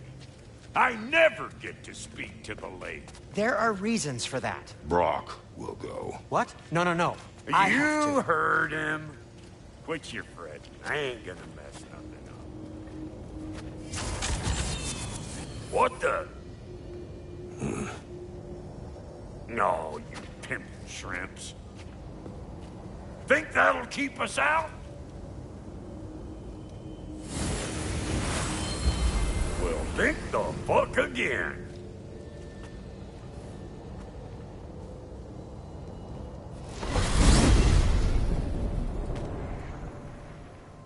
Speaker 5: I never get to speak to the lady.
Speaker 12: There are reasons for that.
Speaker 2: Brock will go.
Speaker 12: What? No. I have
Speaker 5: You
Speaker 12: to.
Speaker 5: heard him. Quit your fretting. I ain't gonna mess nothing up. What the? No, you pimp shrimps. Think that'll keep us out? Think the fuck again.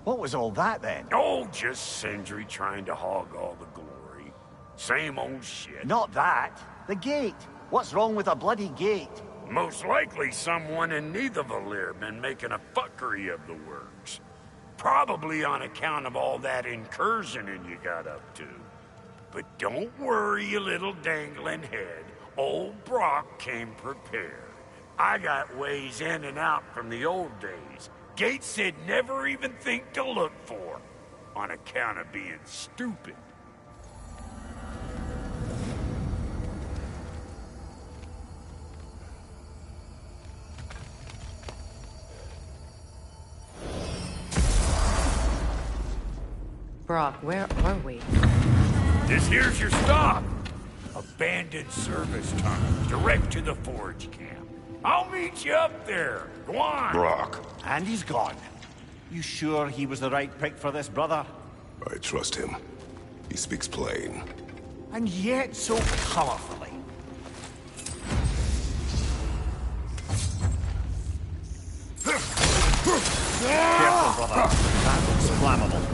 Speaker 6: What was all that then?
Speaker 5: Oh, just Sindri trying to hog all the glory. Same old shit.
Speaker 6: Not that. The gate. What's wrong with a bloody gate?
Speaker 5: Most likely someone in Nidavellir been making a fuckery of the works. Probably on account of all that incursioning you got up to. But don't worry, you little dangling head. Old Brock came prepared. I got ways in and out from the old days. Gates said never even think to look for, on account of being stupid.
Speaker 3: Brock, where are we?
Speaker 5: This here's your stop. Abandoned service tunnel, direct to the forge camp. I'll meet you up there. Go on.
Speaker 2: Brock.
Speaker 6: And he's gone. You sure he was the right pick for this, brother?
Speaker 2: I trust him. He speaks plain.
Speaker 6: And yet so colorfully. Careful, brother. That looks flammable.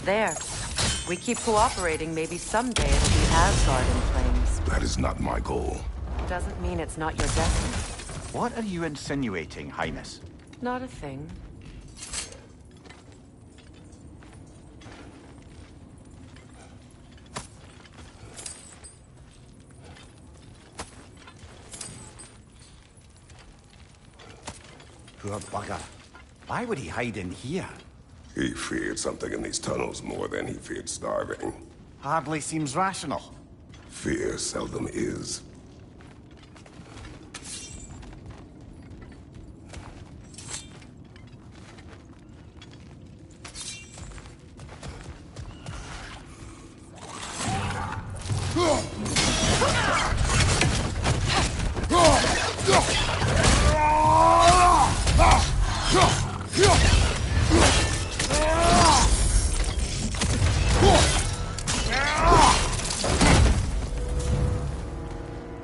Speaker 3: There. We keep cooperating, maybe someday it'll be Asgard in flames.
Speaker 2: That is not my goal.
Speaker 3: Doesn't mean it's not your destiny.
Speaker 6: What are you insinuating, Highness?
Speaker 3: Not a thing.
Speaker 6: Poor bugger. Why would he hide in here?
Speaker 2: He feared something in these tunnels more than he feared starving.
Speaker 6: Hardly seems rational.
Speaker 2: Fear seldom is.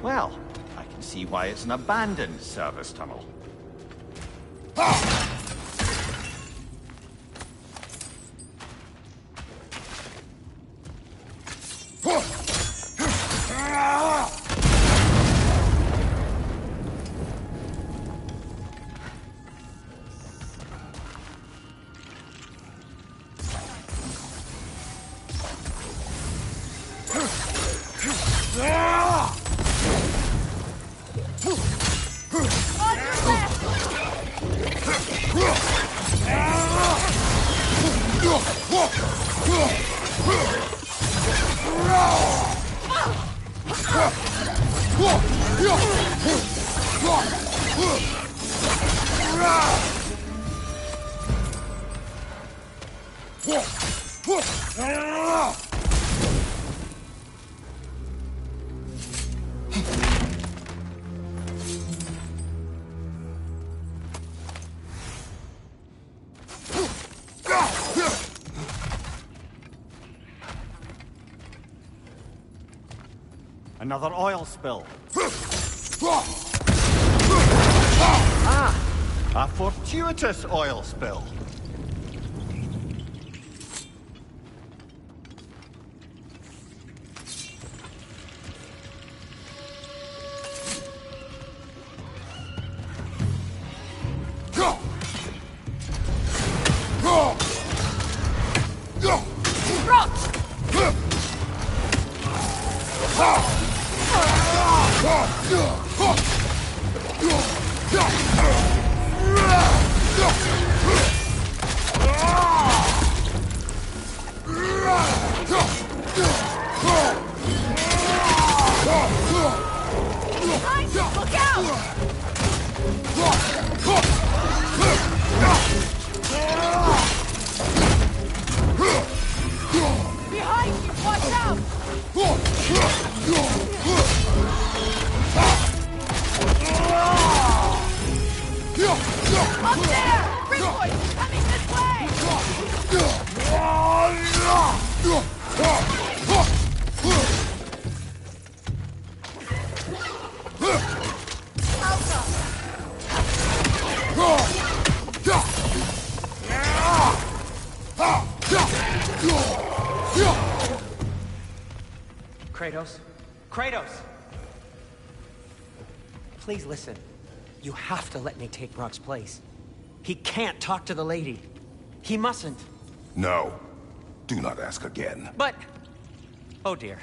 Speaker 6: Well, I can see why it's an abandoned service tunnel. Another oil spill. A fortuitous oil spill.
Speaker 10: Behind you! Look out! Behind you! Watch out! Up there! Ringboys coming this way!
Speaker 12: Kratos? Kratos! Please listen. You have to let me take Brock's place. He can't talk to the lady. He mustn't.
Speaker 2: No. Do not ask again.
Speaker 12: But... Oh dear.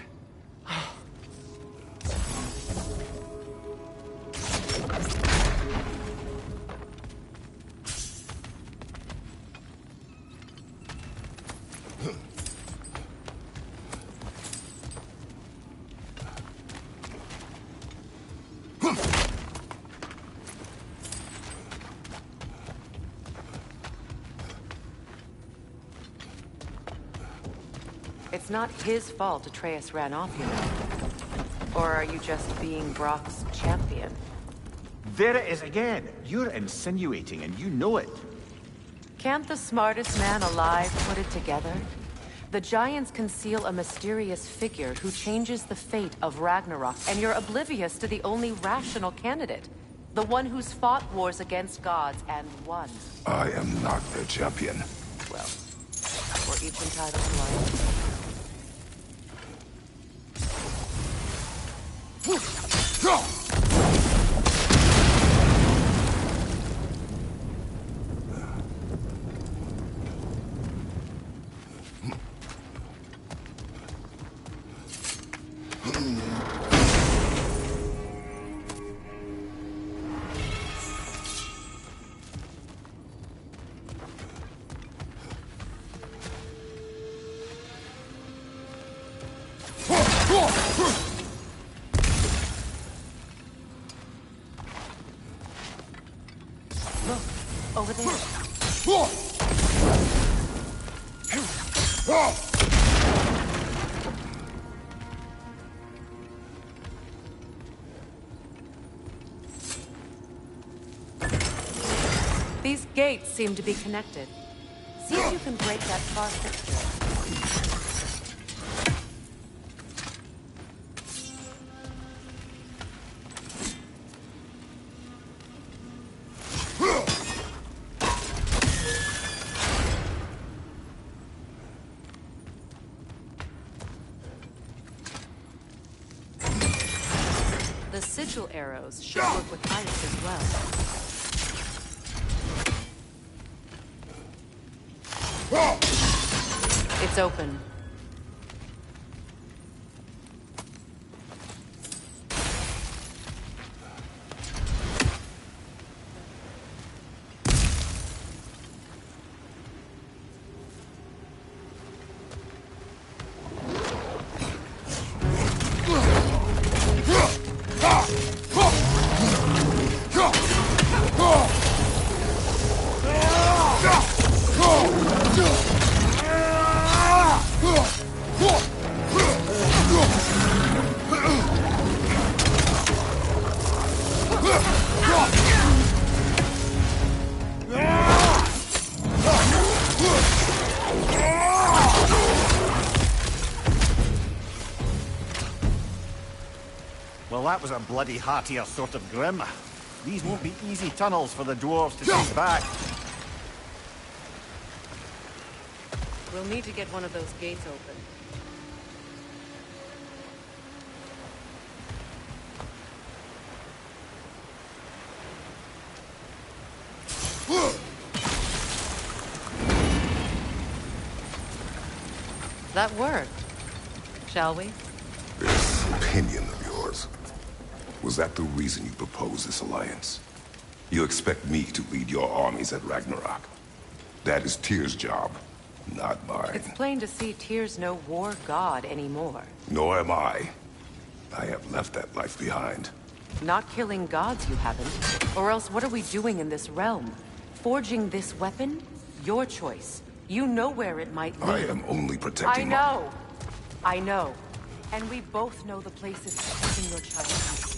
Speaker 3: It's not his fault Atreus ran off, you know. Or are you just being Brock's champion?
Speaker 6: There it is again. You're insinuating, and you know it.
Speaker 3: Can't the smartest man alive put it together? The Giants conceal a mysterious figure who changes the fate of Ragnarok, and you're oblivious to the only rational candidate. The one who's fought wars against gods and won.
Speaker 2: I am not their champion.
Speaker 3: Well, we're each entitled to our over there. These gates seem to be connected. See if you can break that far fixture. The sigil arrows should work with ice as well. It's open.
Speaker 6: Well, that was a bloody heartier sort of grim. These won't be easy tunnels for the dwarves to take back.
Speaker 3: We'll need to get one of those gates open. That worked. Shall we?
Speaker 2: This opinion of yours, was that the reason you proposed this alliance? You expect me to lead your armies at Ragnarok? That is Tyr's job, not mine.
Speaker 3: It's plain to see Tyr's no war god anymore.
Speaker 2: Nor am I. I have left that life behind.
Speaker 3: Not killing gods, you haven't. Or else what are we doing in this realm? Forging this weapon? Your choice. You know where it might lead.
Speaker 2: I am only protecting...
Speaker 3: I know. And we both know the places protecting your child.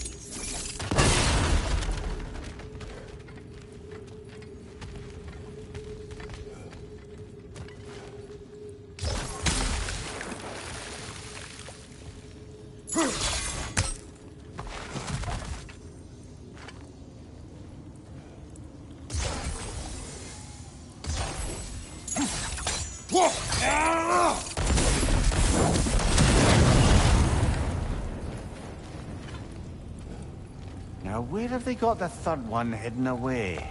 Speaker 6: Now, where have they got the third one hidden away?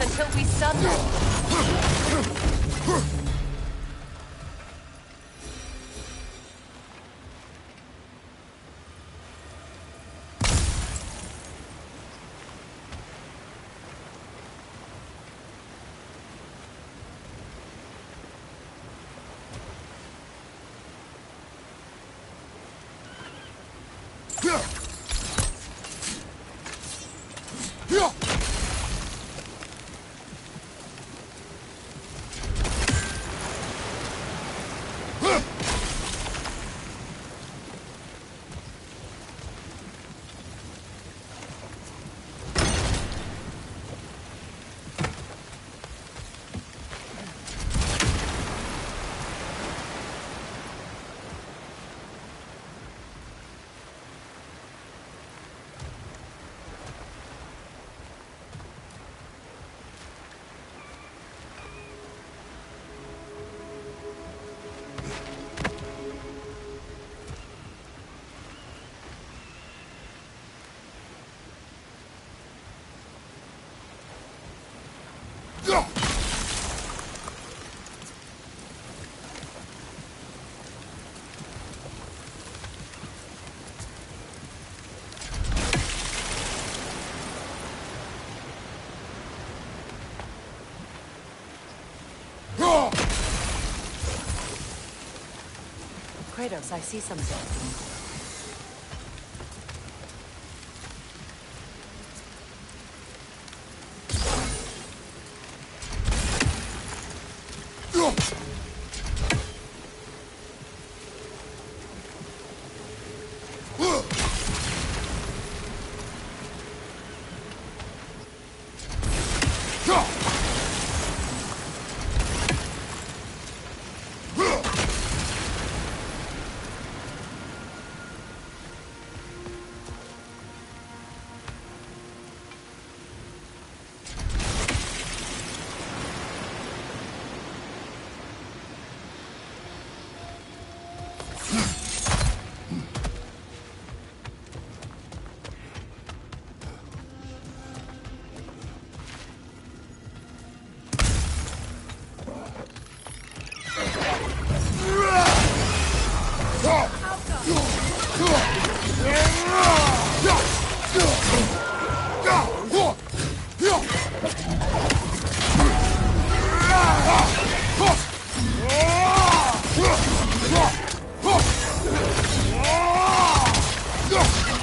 Speaker 3: Until we stun them. Kratos, I see something.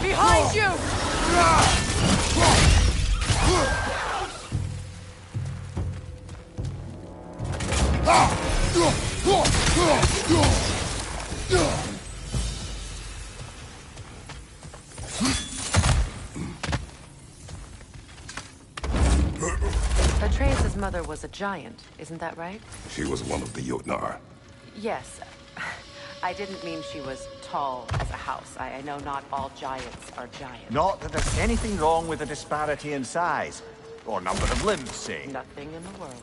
Speaker 3: Behind you! Atreus' mother was a giant, isn't that right?
Speaker 2: She was one of the Jotnar.
Speaker 3: Yes. I didn't mean she was tall as a house. I know not all giants are giants.
Speaker 6: Not that there's anything wrong with a disparity in size. Or number of limbs, say.
Speaker 3: Nothing in the world.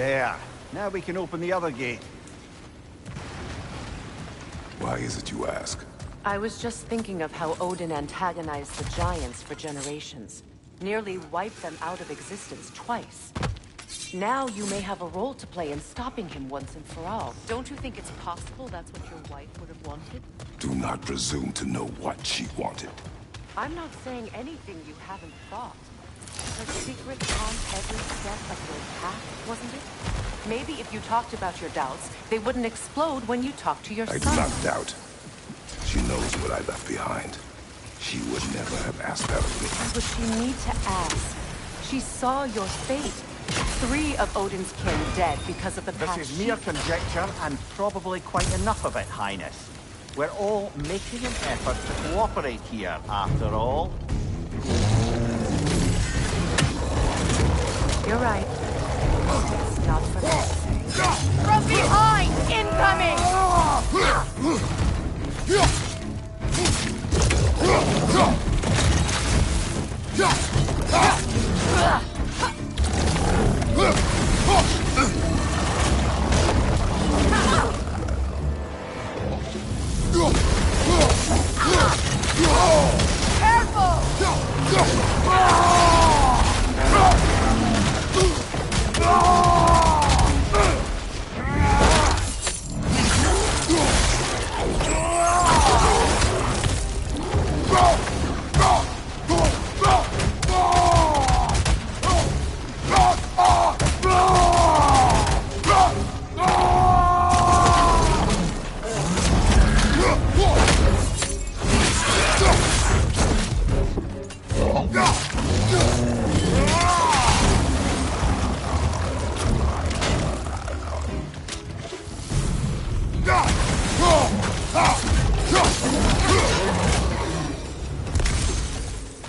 Speaker 6: There. Now we can open the other gate.
Speaker 2: Why is it you ask?
Speaker 3: I was just thinking of how Odin antagonized the giants for generations. Nearly wiped them out of existence twice. Now you may have a role to play in stopping him once and for all. Don't you think it's possible that's what your wife would have wanted?
Speaker 2: Do not presume to know what she wanted.
Speaker 3: I'm not saying anything you haven't thought. Her secret on every step of your path, wasn't it? Maybe if you talked about your doubts, they wouldn't explode when you talked to your
Speaker 2: I
Speaker 3: son.
Speaker 2: do not doubt. She knows what I left behind. She would never have asked that of me.
Speaker 3: Why would she need to ask? She saw your fate. 3 of Odin's kin dead because of the
Speaker 6: This
Speaker 3: past
Speaker 6: is mere conjecture, and probably quite enough of it, Highness. We're all making an effort to cooperate here, after all.
Speaker 3: You're right. It's not for me to say.
Speaker 10: From behind! Incoming!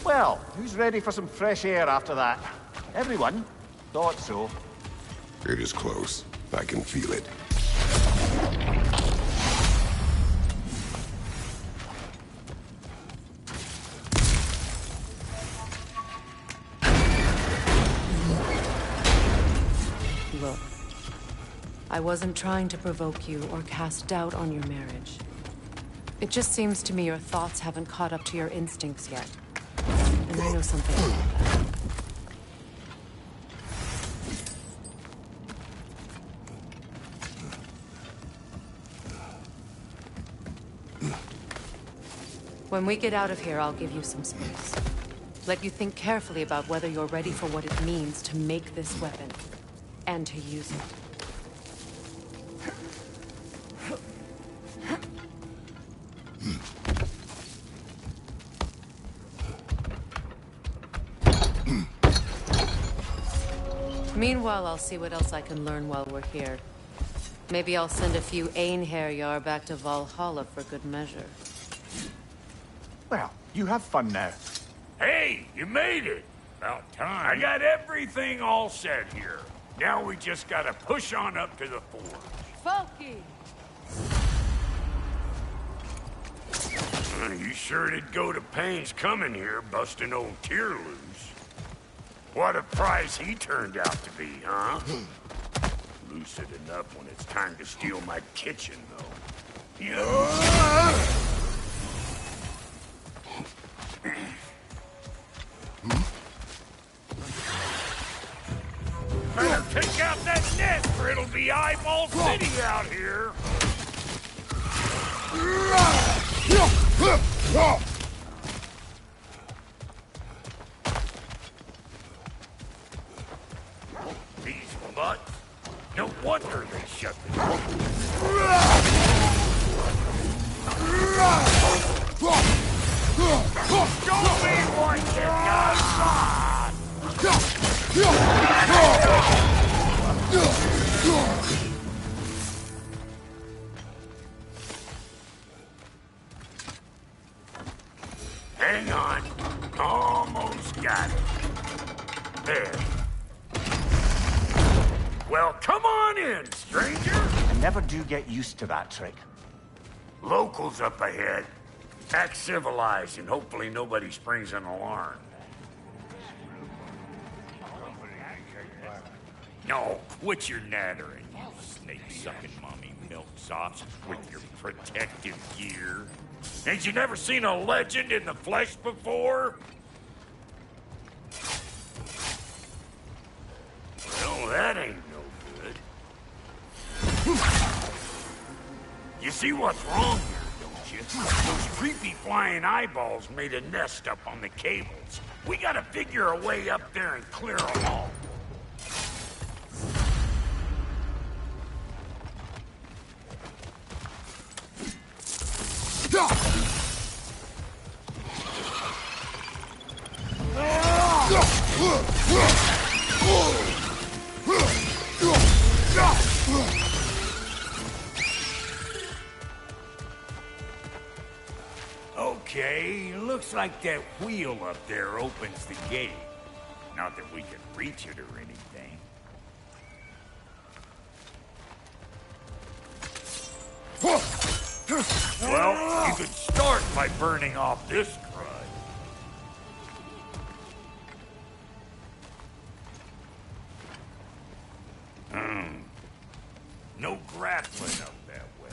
Speaker 6: Well, who's ready for some fresh air after that? Everyone? Thought so.
Speaker 2: It is close. I can feel it.
Speaker 3: Look, I wasn't trying to provoke you or cast doubt on your marriage. It just seems to me your thoughts haven't caught up to your instincts yet. And I know something about that. When we get out of here, I'll give you some space. Let you think carefully about whether you're ready for what it means to make this weapon, and to use it. Meanwhile, I'll see what else I can learn while we're here. Maybe I'll send a few Einherjar back to Valhalla for good measure.
Speaker 6: Well, you have fun now.
Speaker 5: Hey, you made it! About time. I got everything all set here. Now we just gotta push on up to the forge.
Speaker 10: Funky!
Speaker 5: You sure did go to pains coming here, busting old Tyr loose. What a prize he turned out to be, huh? Lucid enough when it's time to steal my kitchen, though. Yeah. Better take out that net, or it'll be eyeball city out here. These butts. No wonder they shut the door. Show me what you got! Hang on. Almost got it. There. Well, come on in, stranger.
Speaker 6: I never do get used to that trick.
Speaker 5: Locals up ahead. Act civilized, and hopefully nobody springs an alarm. No, quit your nattering, you snake-sucking mommy milksops with your protective gear. Ain't you never seen a legend in the flesh before? Well, that ain't no good. You see what's wrong here, don't you? Those creepy flying eyeballs made a nest up on the cables. We gotta figure a way up there and clear them all. Okay, looks like that wheel up there opens the gate. Not that we can reach it or anything. Well, you could start by burning off this crud. No grappling up that way.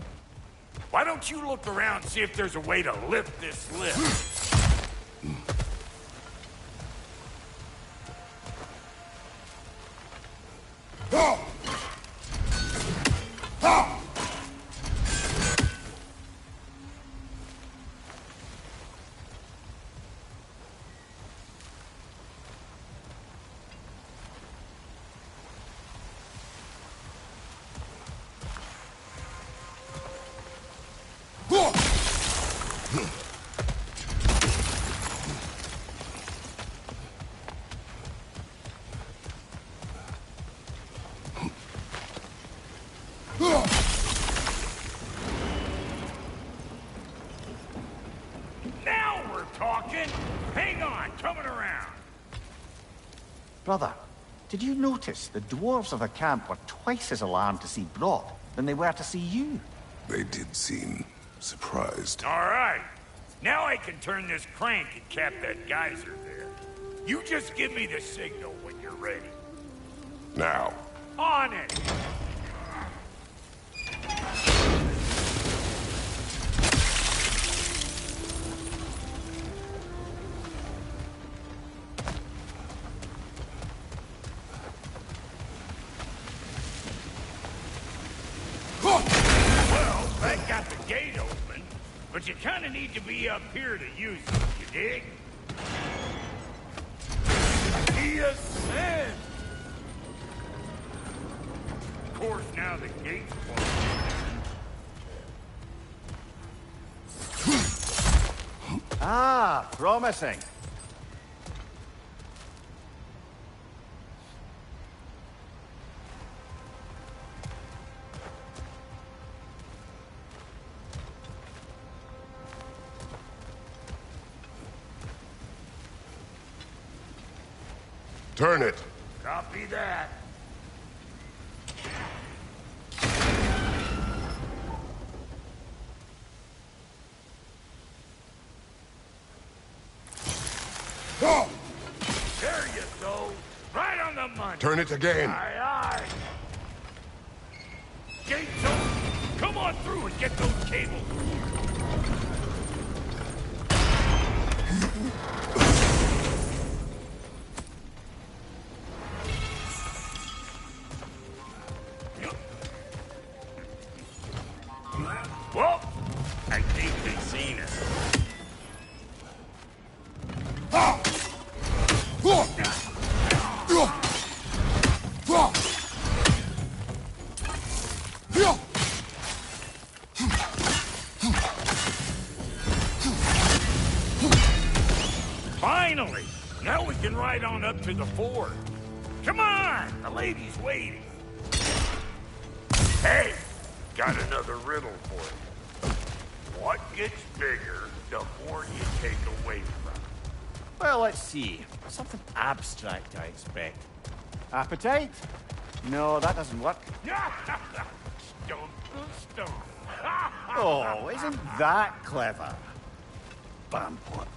Speaker 5: Why don't you look around and see if there's a way to lift this lift?
Speaker 6: Brother, did you notice the dwarves of the camp were twice as alarmed to see Brok than they were to see you?
Speaker 2: They did seem surprised.
Speaker 5: All right. Now I can turn this crank and cap that geyser there. You just give me the signal when you're ready.
Speaker 2: Now.
Speaker 5: On it! But you kind of need to be up here to use it, you dig? He ascends! Of course, now the gate's closed.
Speaker 6: Ah, promising.
Speaker 2: Turn it.
Speaker 5: Copy that.
Speaker 2: Go!
Speaker 5: There you go. Right on the money.
Speaker 2: Turn it again.
Speaker 5: Aye, aye. Gate's open. Come on through and get those cables. Well, I think they've seen us. Finally! Now we can ride on up to the fort. Come on! The lady's waiting. Hey! Got another riddle for you. What gets bigger the more you take away from it?
Speaker 6: Well, let's see. Something abstract, I expect. Appetite? No, that doesn't work.
Speaker 5: Stump the stump.
Speaker 6: Oh, isn't that clever? Bampot.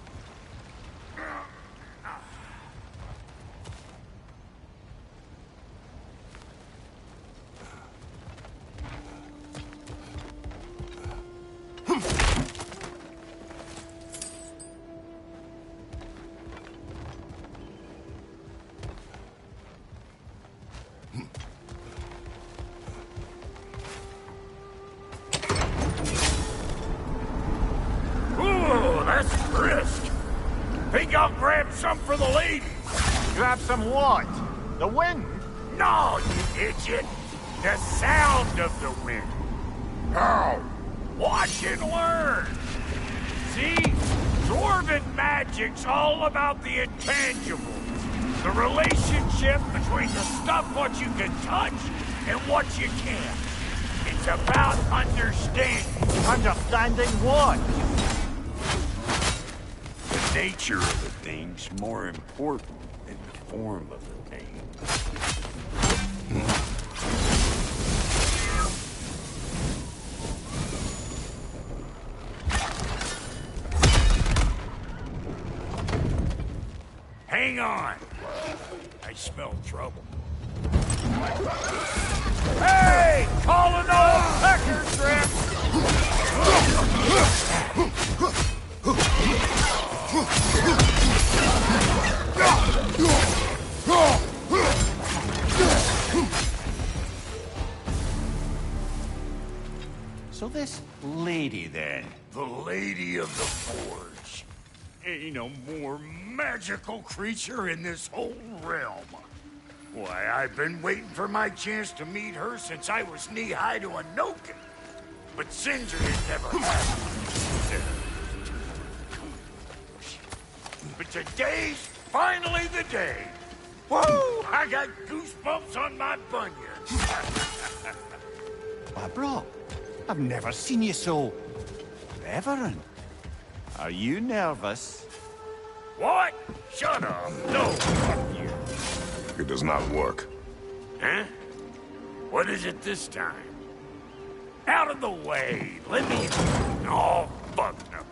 Speaker 5: I'll grab some for the lady.
Speaker 6: Grab some what? The wind?
Speaker 5: No, you idiot! The sound of the wind. How? Watch and learn. See? Dwarven magic's all about the intangibles. The relationship between the stuff what you can touch and what you can't. It's about understanding.
Speaker 6: Understanding what?
Speaker 5: The nature of the thing's more important than the form of the thing. Hang on. I smell trouble. Hey! Calling all pecker trips!
Speaker 6: So this lady, then?
Speaker 5: The Lady of the Forge. Ain't no more magical creature in this whole realm. Why, I've been waiting for my chance to meet her since I was knee-high to a Noken. But Sindri has never happened. But today's finally the day. Woo! I got goosebumps on my bunions.
Speaker 6: Why, bro, I've never seen you so... reverent. Are you nervous?
Speaker 5: What? Shut up. No, fuck you.
Speaker 2: It does not work.
Speaker 5: Huh? What is it this time? Out of the way. Let me... Oh, fuck no.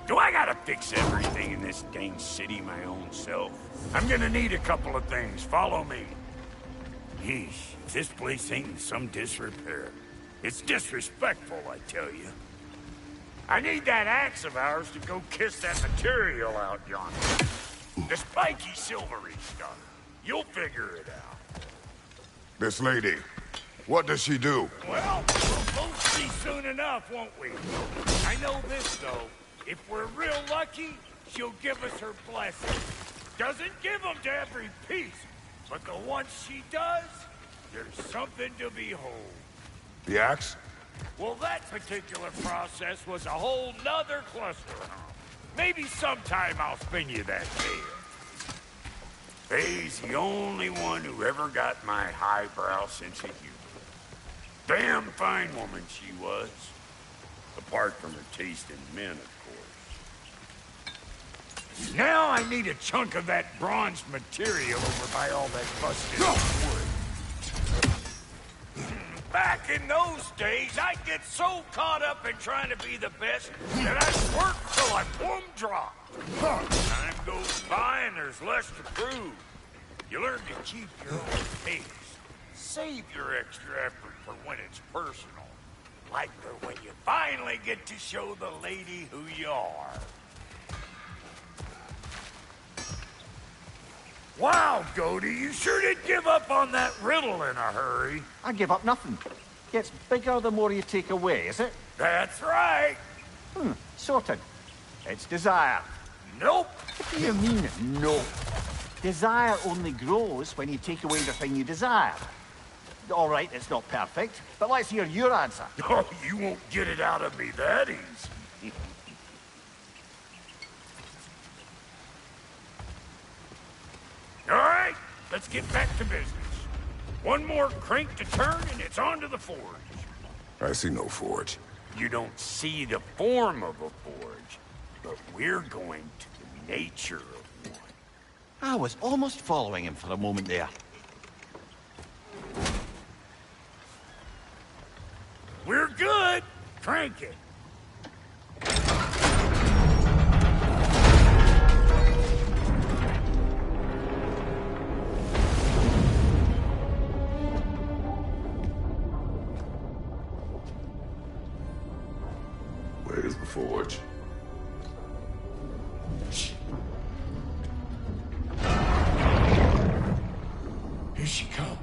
Speaker 5: Do I gotta fix everything in this dang city my own self? I'm gonna need a couple of things. Follow me. Yeesh, if this place ain't in some disrepair. It's disrespectful, I tell you. I need that axe of ours to go kiss that material out yonder. The spiky silvery stuff. You'll figure it out.
Speaker 2: This lady, what does she do?
Speaker 5: Well, we'll both see soon enough, won't we? I know this, though. If we're real lucky, she'll give us her blessing. Doesn't give them to every piece, but the ones she does, there's something to behold.
Speaker 2: The axe?
Speaker 5: Well, that particular process was a whole nother cluster hump. Maybe sometime I'll spin you that tale. Faye's the only one who ever got my highbrow sense of humor. Damn fine woman she was. Apart from her taste in men, of course. Now I need a chunk of that bronze material over by all that busted wood. Back in those days, I'd get so caught up in trying to be the best that I'd work till I plumb dropped. Time goes by and there's less to prove. You learn to keep your own pace. Save your extra effort for when it's personal. Like for when you finally get to show the lady who you are. Wow, Goldie, you sure did give up on that riddle in a hurry.
Speaker 6: I give up nothing. Gets bigger the more you take away, is it?
Speaker 5: That's right.
Speaker 6: Sorted. It's desire.
Speaker 5: Nope.
Speaker 6: What do you mean, no? Desire only grows when you take away the thing you desire. All right, it's not perfect, but let's hear your answer.
Speaker 5: Oh, you won't get it out of me that easy. All right, let's get back to business. One more crank to turn and it's on to the forge.
Speaker 2: I see no forge.
Speaker 5: You don't see the form of a forge, but we're going to the nature of one.
Speaker 6: I was almost following him for a moment there.
Speaker 5: We're good. Crank it.
Speaker 2: Where's the forge?
Speaker 5: Here she comes.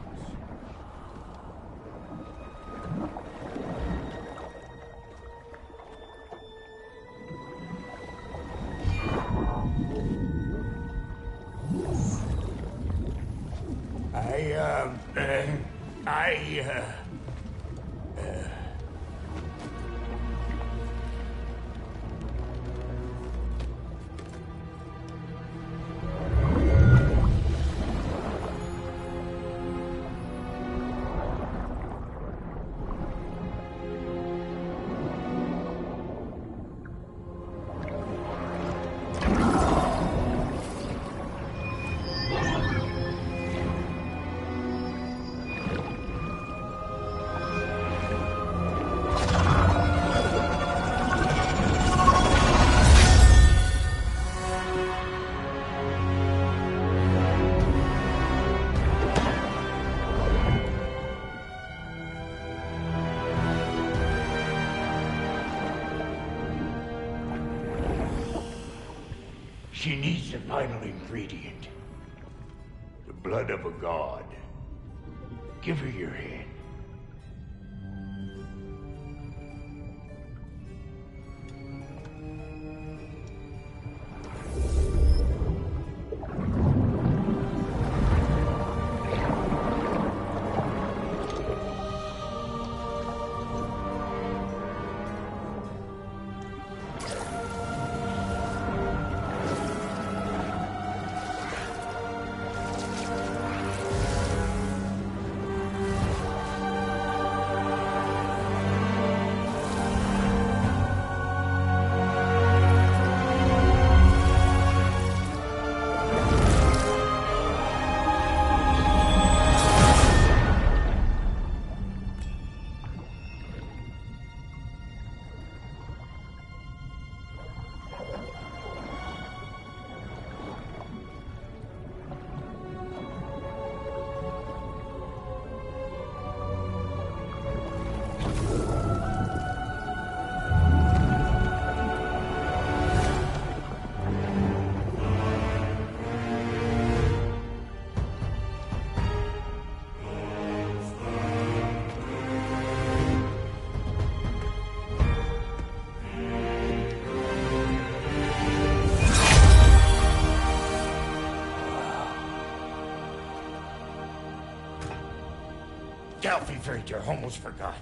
Speaker 5: She needs the final ingredient. The blood of a god. Give her your hand. I almost forgot.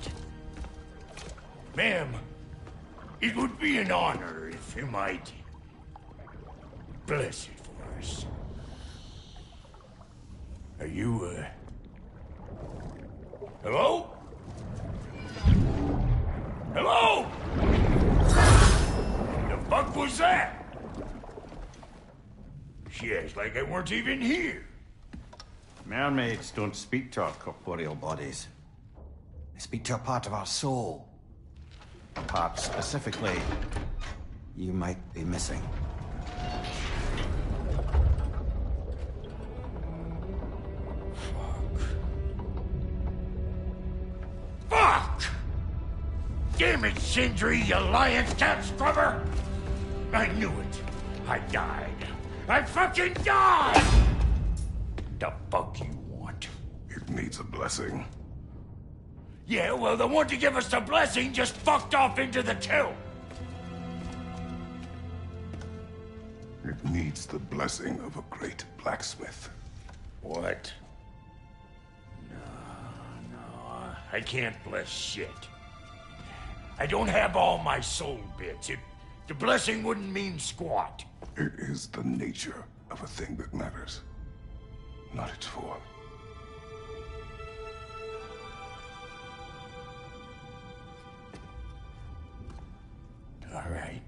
Speaker 5: Ma'am, it would be an honor if you might bless it for us. Are you, hello? Hello? The fuck was that? She acts like I weren't even here.
Speaker 1: Mermaids don't speak to our corporeal bodies. They speak to a part of our soul. A part specifically you might be missing.
Speaker 5: Fuck! Damn it, Sindri, you lying cat scrubber! I knew it. I died. I fucking died! The fuck you want?
Speaker 2: It needs a blessing.
Speaker 5: Yeah, well, the one to give us the blessing just fucked off into the tomb.
Speaker 2: It needs the blessing of a great blacksmith.
Speaker 5: What? No, I can't bless shit. I don't have all my soul bits. The blessing wouldn't mean squat.
Speaker 2: It is the nature of a thing that matters, not its form.
Speaker 5: All right.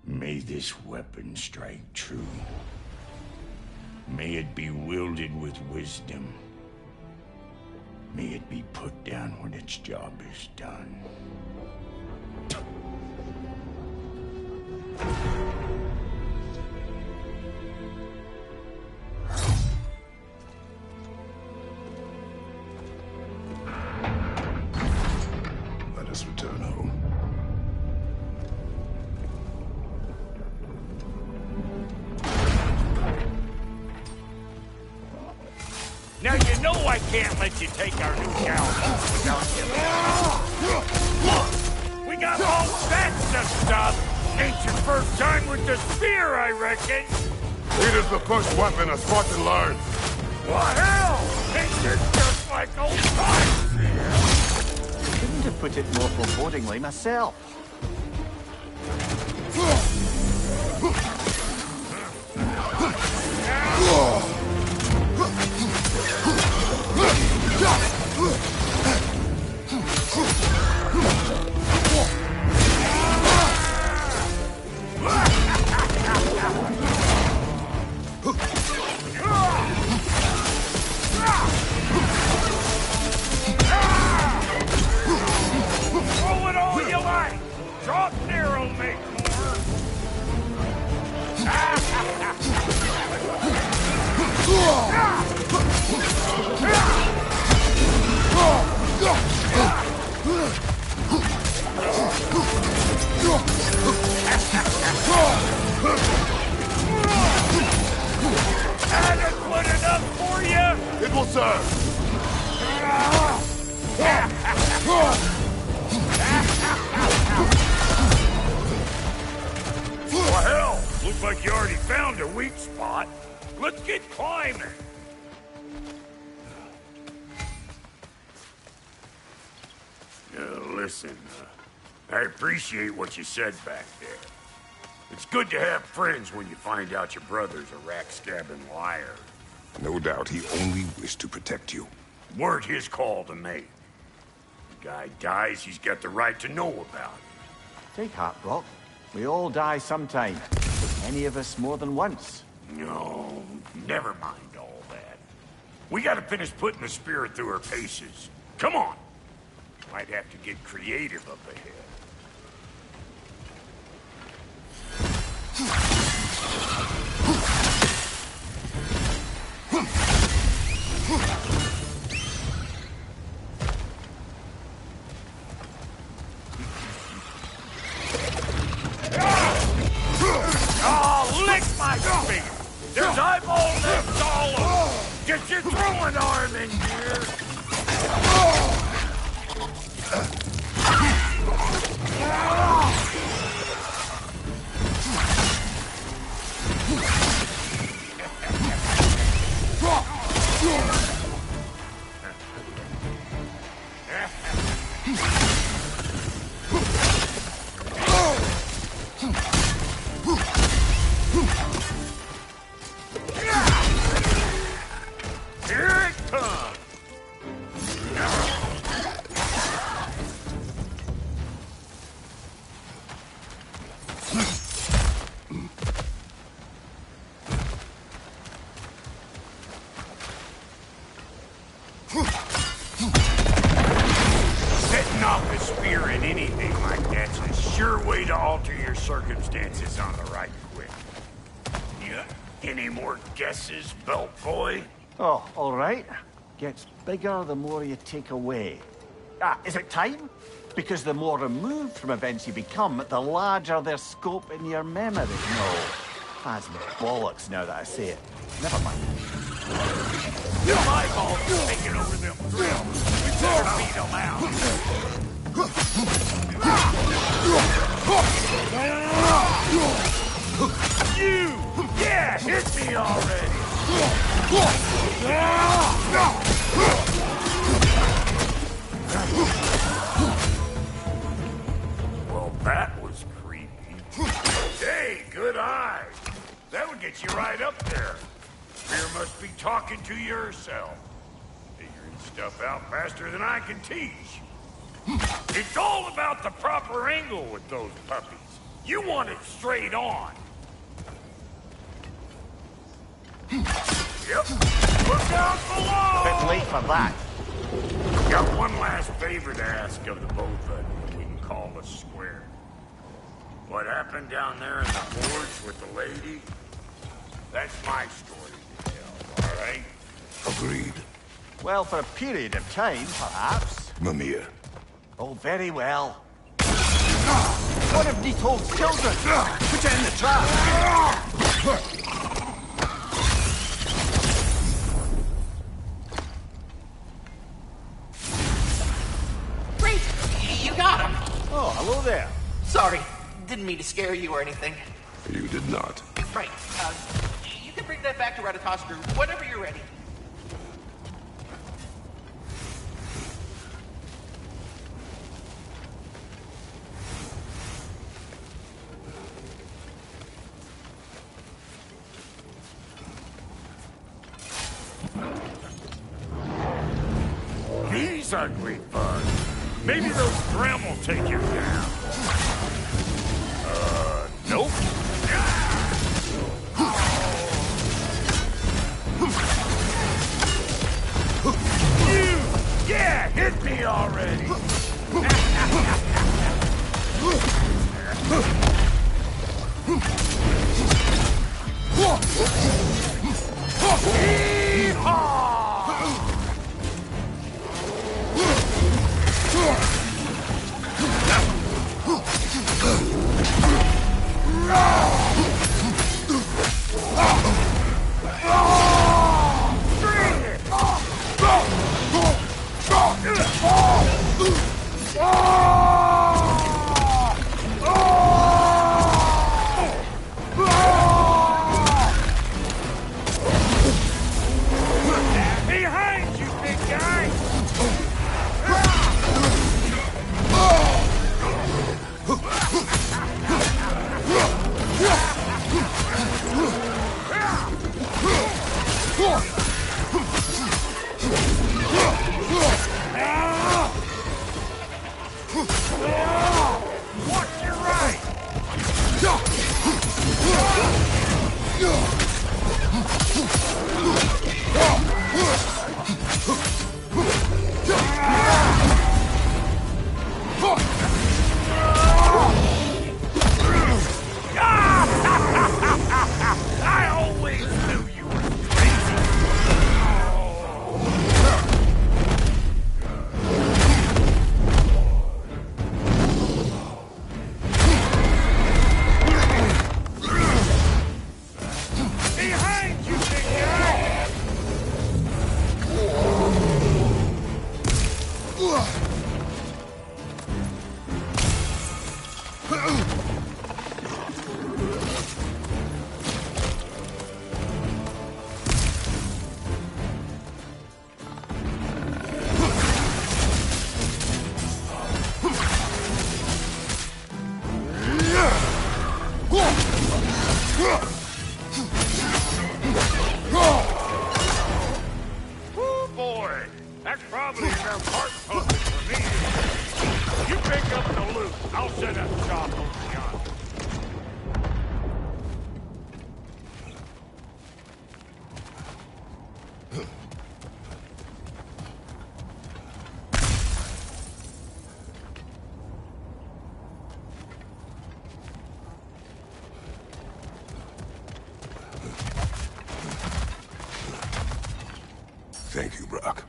Speaker 5: May this weapon strike true. May it be wielded with wisdom. May it be put down when its job is done.
Speaker 2: Let us return home.
Speaker 5: Now you know I can't let you take our new gal home without giving. We got all sets of stuff. Ain't your first time with the spear, I reckon.
Speaker 2: It is the first weapon a Spartan learns.
Speaker 5: Well, hell! Ain't this just like old times here?
Speaker 6: Couldn't have put it more forebodingly myself.
Speaker 5: Throw it all you like! Drop narrow, make more!
Speaker 2: closer!
Speaker 5: Well, hell, looks like you already found a weak spot. Let's get climbing. Listen, I appreciate what you said back there. It's good to have friends when you find out your brother's a rack-stabbing liar.
Speaker 2: No doubt he only wished to protect you.
Speaker 5: Weren't his call to make. The guy dies, he's got the right to know about it.
Speaker 6: Take heart, Brock. We all die sometime. Many of us more than once.
Speaker 5: No, never mind all that. We gotta finish putting the spirit through her paces. Come on. Might have to get creative up ahead. Oh, lick my finger! There's eyeball next all over! Get your throwing arm in here! Here it comes! Setting off a spear in anything like that's a sure way to alter your circumstances on the right quick. Yeah. Any more guesses, belt boy?
Speaker 6: Oh, all right. Gets bigger the more you take away. Ah, is it time? Because the more removed from events you become, the larger their scope in your memory. No. That's bollocks now that I say it. Never mind.
Speaker 5: Them eyeballs are taking over them thrills. We better beat them out. You! Yeah, hit me already! Well, that was creepy. Hey, good eye. That would get you right up there. Fear must be talking to yourself. Figuring stuff out faster than I can teach. It's all about the proper angle with those puppies. You want it straight on. Yep. Look out below!
Speaker 6: Bit late for that.
Speaker 5: Got one last favor to ask of the both of you we can call us square. What happened down there in the forge with the lady? That's my story to tell, all right?
Speaker 2: Agreed.
Speaker 6: Well, for a period of time, perhaps.
Speaker 2: Mimir.
Speaker 6: Oh, very well. One of Nito's children! Put it in the trap!
Speaker 14: Great! You got him!
Speaker 6: Oh, hello there.
Speaker 14: Sorry, didn't mean to scare you or anything.
Speaker 2: You did not.
Speaker 14: Right, you can bring that back to Ratatoscrew whenever you're ready.
Speaker 5: These ugly bugs. Maybe those Grim will take you down. Nope. You! Yeah, hit me already! Yeehaw!
Speaker 2: Thank you, Brock.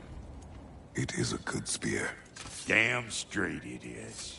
Speaker 2: It is a good spear.
Speaker 5: Damn straight it is.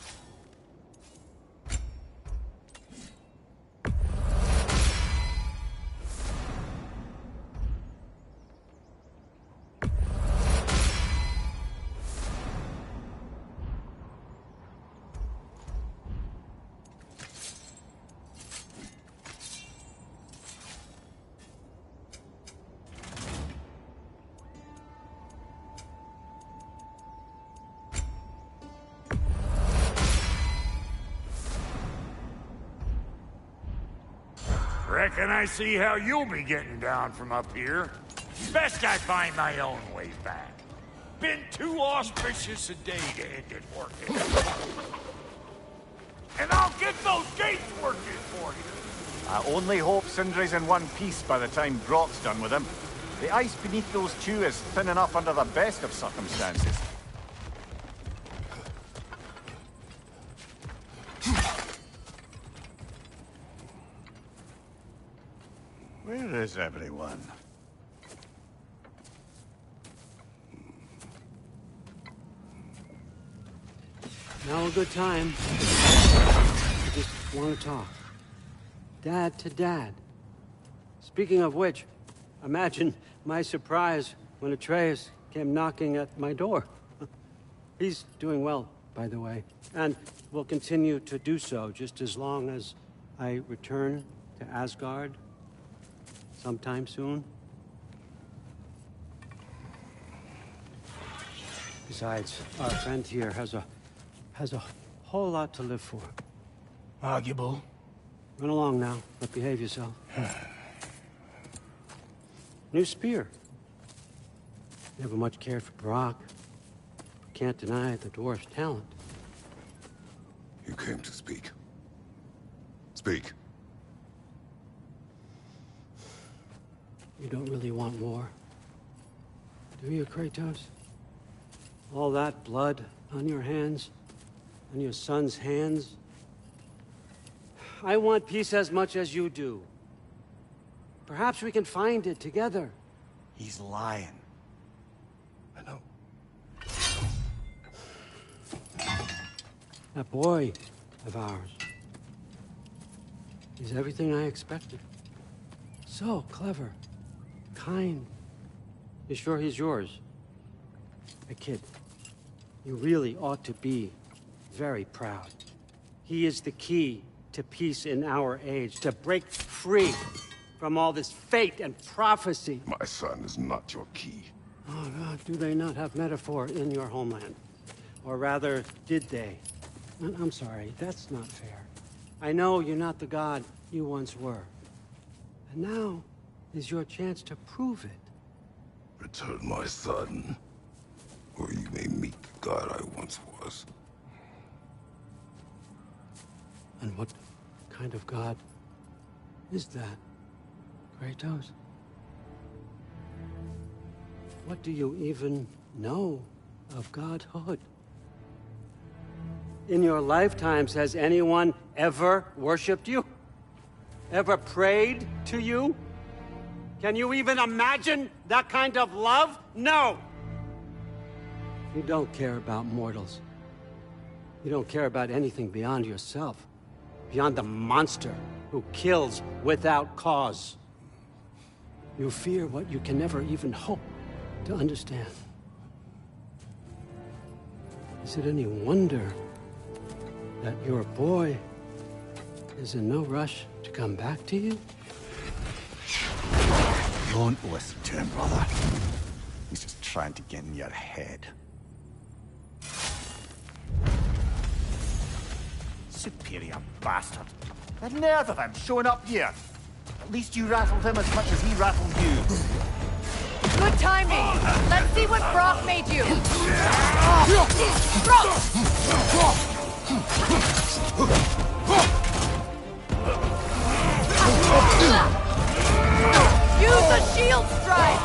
Speaker 5: Reckon I see how you'll be getting down from up here. Best I find my own way back. Been too auspicious a day to end it working. And I'll get those gates working for you.
Speaker 6: I only hope Sindri's in one piece by the time Brock's done with him. The ice beneath those two is thin enough under the best of circumstances.
Speaker 1: Where is everyone?
Speaker 15: Now a good time. I just want to talk. Dad to Dad. Speaking of which, imagine my surprise when Atreus came knocking at my door. He's doing well, by the way, and will continue to do so just as long as I return to Asgard sometime soon. Besides, our friend here has a whole lot to live for.
Speaker 16: Arguable.
Speaker 15: Run along now, but behave yourself. New spear. Never much cared for Brock. Can't deny the dwarf's talent.
Speaker 2: You came to speak. Speak.
Speaker 15: You don't really want war, do you, Kratos? All that blood on your hands, on your son's hands. I want peace as much as you do. Perhaps we can find it together.
Speaker 6: He's lying.
Speaker 2: I know.
Speaker 15: That boy of ours. He's everything I expected. So clever. Kind. You sure he's yours? A kid. You really ought to be very proud. He is the key to peace in our age, to break free from all this fate and prophecy.
Speaker 2: My son is not your key.
Speaker 15: Oh, God, do they not have metaphor in your homeland? Or rather, did they? I'm sorry, that's not fair. I know you're not the god you once were. And now is your chance to prove it.
Speaker 2: Return my son, or you may meet the god I once was.
Speaker 15: And what kind of god is that, Kratos? What do you even know of godhood? In your lifetimes, has anyone ever worshipped you? Ever prayed to you? Can you even imagine that kind of love? No! You don't care about mortals. You don't care about anything beyond yourself. Beyond the monster who kills without cause. You fear what you can never even hope to understand. Is it any wonder that your boy is in no rush to come back to you?
Speaker 6: Don't listen to him, brother. He's just trying to get in your head. Superior bastard. The nerve of him showing up here. At least you rattled him as much as he rattled you.
Speaker 3: Good timing! Let's see what Brock made you! Brock! Use a shield strike!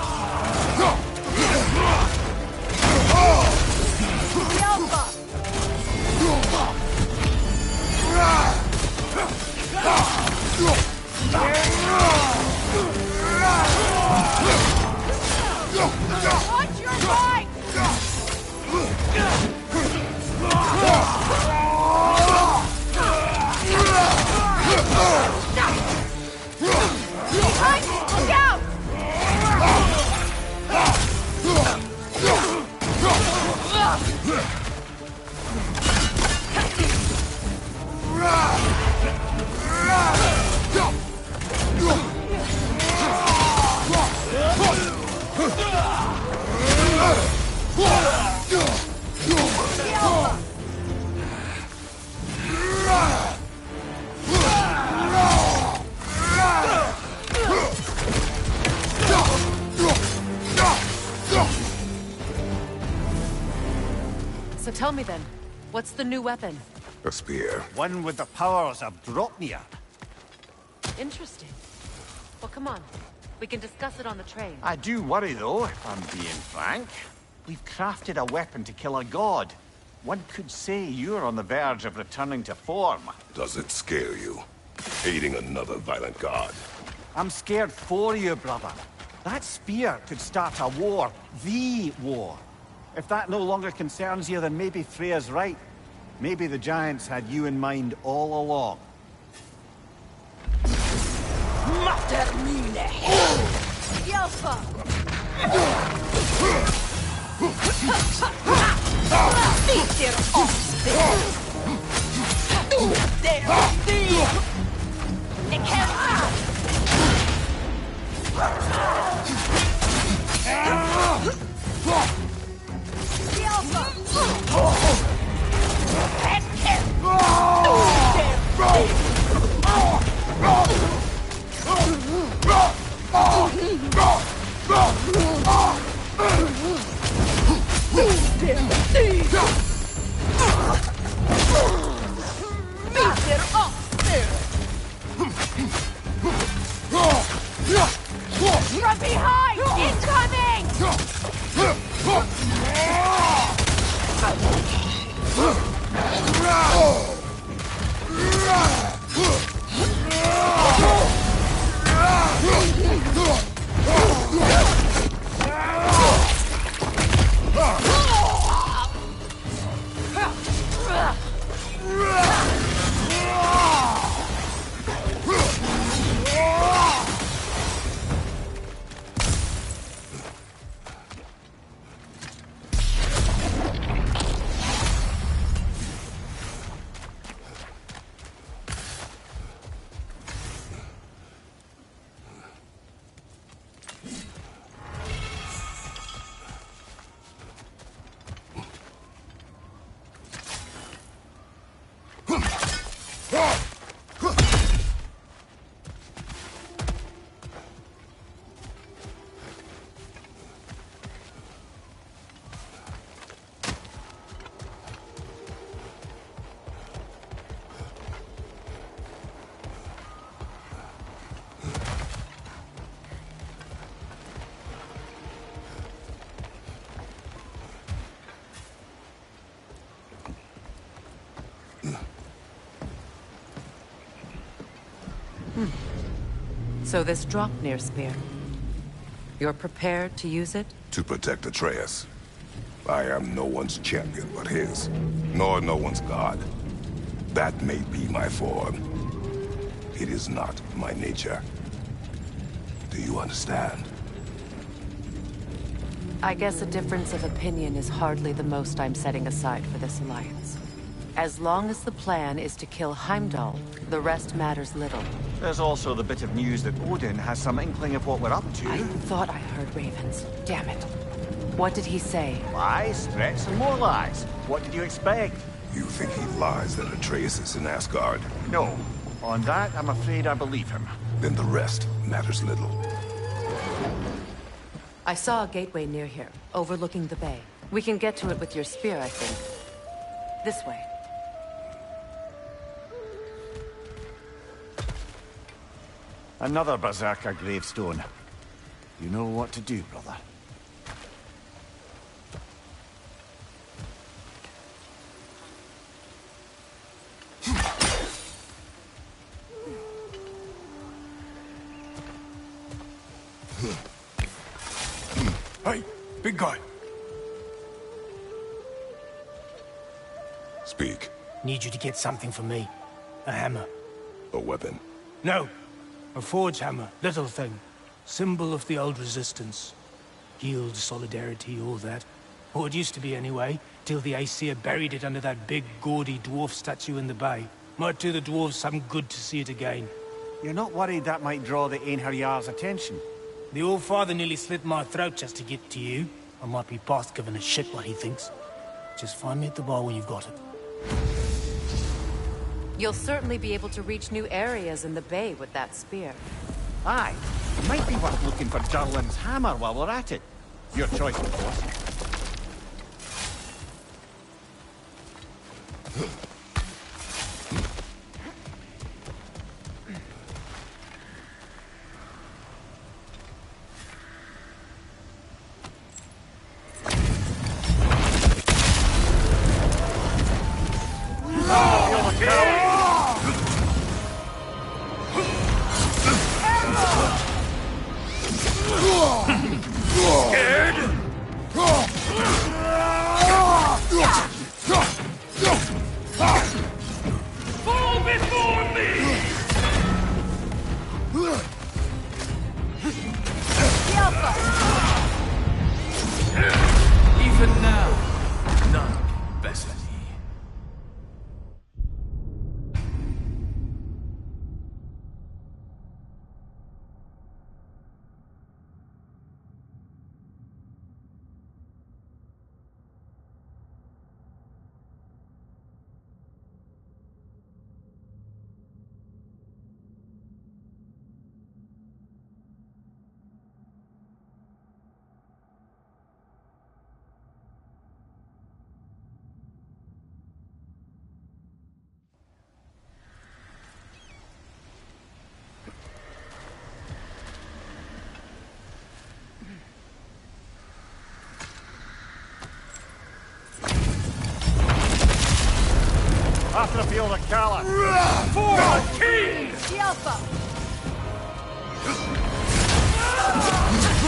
Speaker 3: tell me then, what's the new weapon?
Speaker 2: A spear.
Speaker 6: One with the powers of Dropnir.
Speaker 3: Interesting. Well, come on. We can discuss it on the train.
Speaker 6: I do worry, though, if I'm being frank. We've crafted a weapon to kill a god. One could say you're on the verge of returning to form.
Speaker 2: Does it scare you? Aiding another violent god?
Speaker 6: I'm scared for you, brother. That spear could start a war. The war. If that no longer concerns you, then maybe Freya's right. Maybe the Giants had you in mind all along.
Speaker 10: Yelpa! From behind! Incoming!
Speaker 3: So this Dropnir spear. You're prepared to use it?
Speaker 2: To protect Atreus. I am no one's champion but his, nor no one's god. That may be my form. It is not my nature. Do you understand?
Speaker 3: I guess a difference of opinion is hardly the most I'm setting aside for this alliance. As long as the plan is to kill Heimdall, the rest matters little.
Speaker 6: There's also the bit of news that Odin has some inkling of what we're up to.
Speaker 3: I thought I heard ravens. Damn it. What did he say?
Speaker 6: Lies, threats, and more lies. What did you expect?
Speaker 2: You think he lies that Atreus is in Asgard?
Speaker 6: No. On that, I'm afraid I believe him.
Speaker 2: Then the rest matters little.
Speaker 3: I saw a gateway near here, overlooking the bay. We can get to it with your spear, I think. This way.
Speaker 6: Another Berserker gravestone. You know what to do, brother.
Speaker 16: Hey, big guy.
Speaker 2: Speak.
Speaker 16: Need you to get something for me. A hammer.
Speaker 2: A weapon.
Speaker 16: No. A forge hammer. Little thing. Symbol of the old resistance. Guild, solidarity, all that. Or it used to be anyway, till the Aesir buried it under that big, gaudy dwarf statue in the bay. Might do the dwarves some good to see it again.
Speaker 6: You're not worried that might draw the Einherjar's attention?
Speaker 16: The old father nearly slit my throat just to get to you. I might be past giving a shit what he thinks. Just find me at the bar when you've got it.
Speaker 3: You'll certainly be able to reach new areas in the bay with that spear.
Speaker 6: Aye. Might be worth looking for Durlin's hammer while we're at it. Your choice, of course. After the field of Kala.
Speaker 5: For the king!
Speaker 10: Yelpa!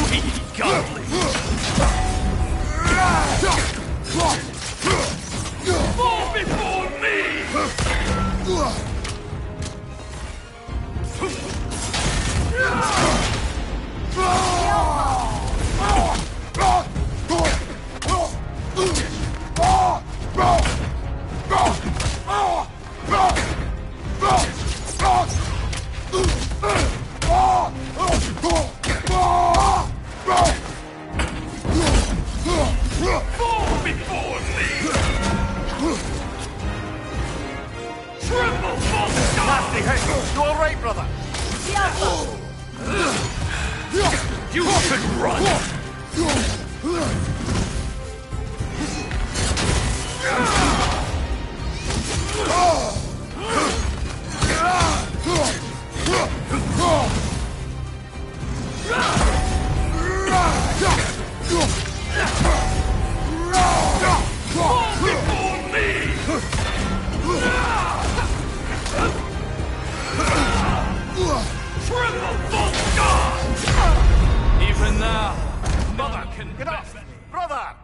Speaker 5: We godly! Fall before me!
Speaker 6: You all right, brother?
Speaker 5: You should run! Even now, mother can
Speaker 6: get off, brother!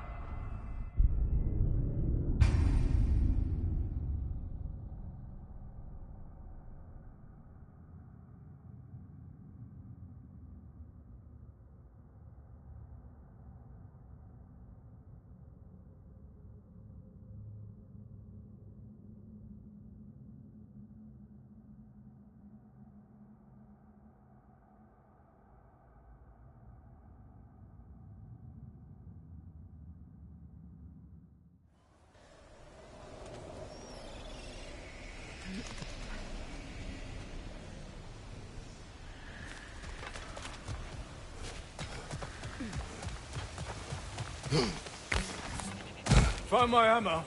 Speaker 16: Find my hammer.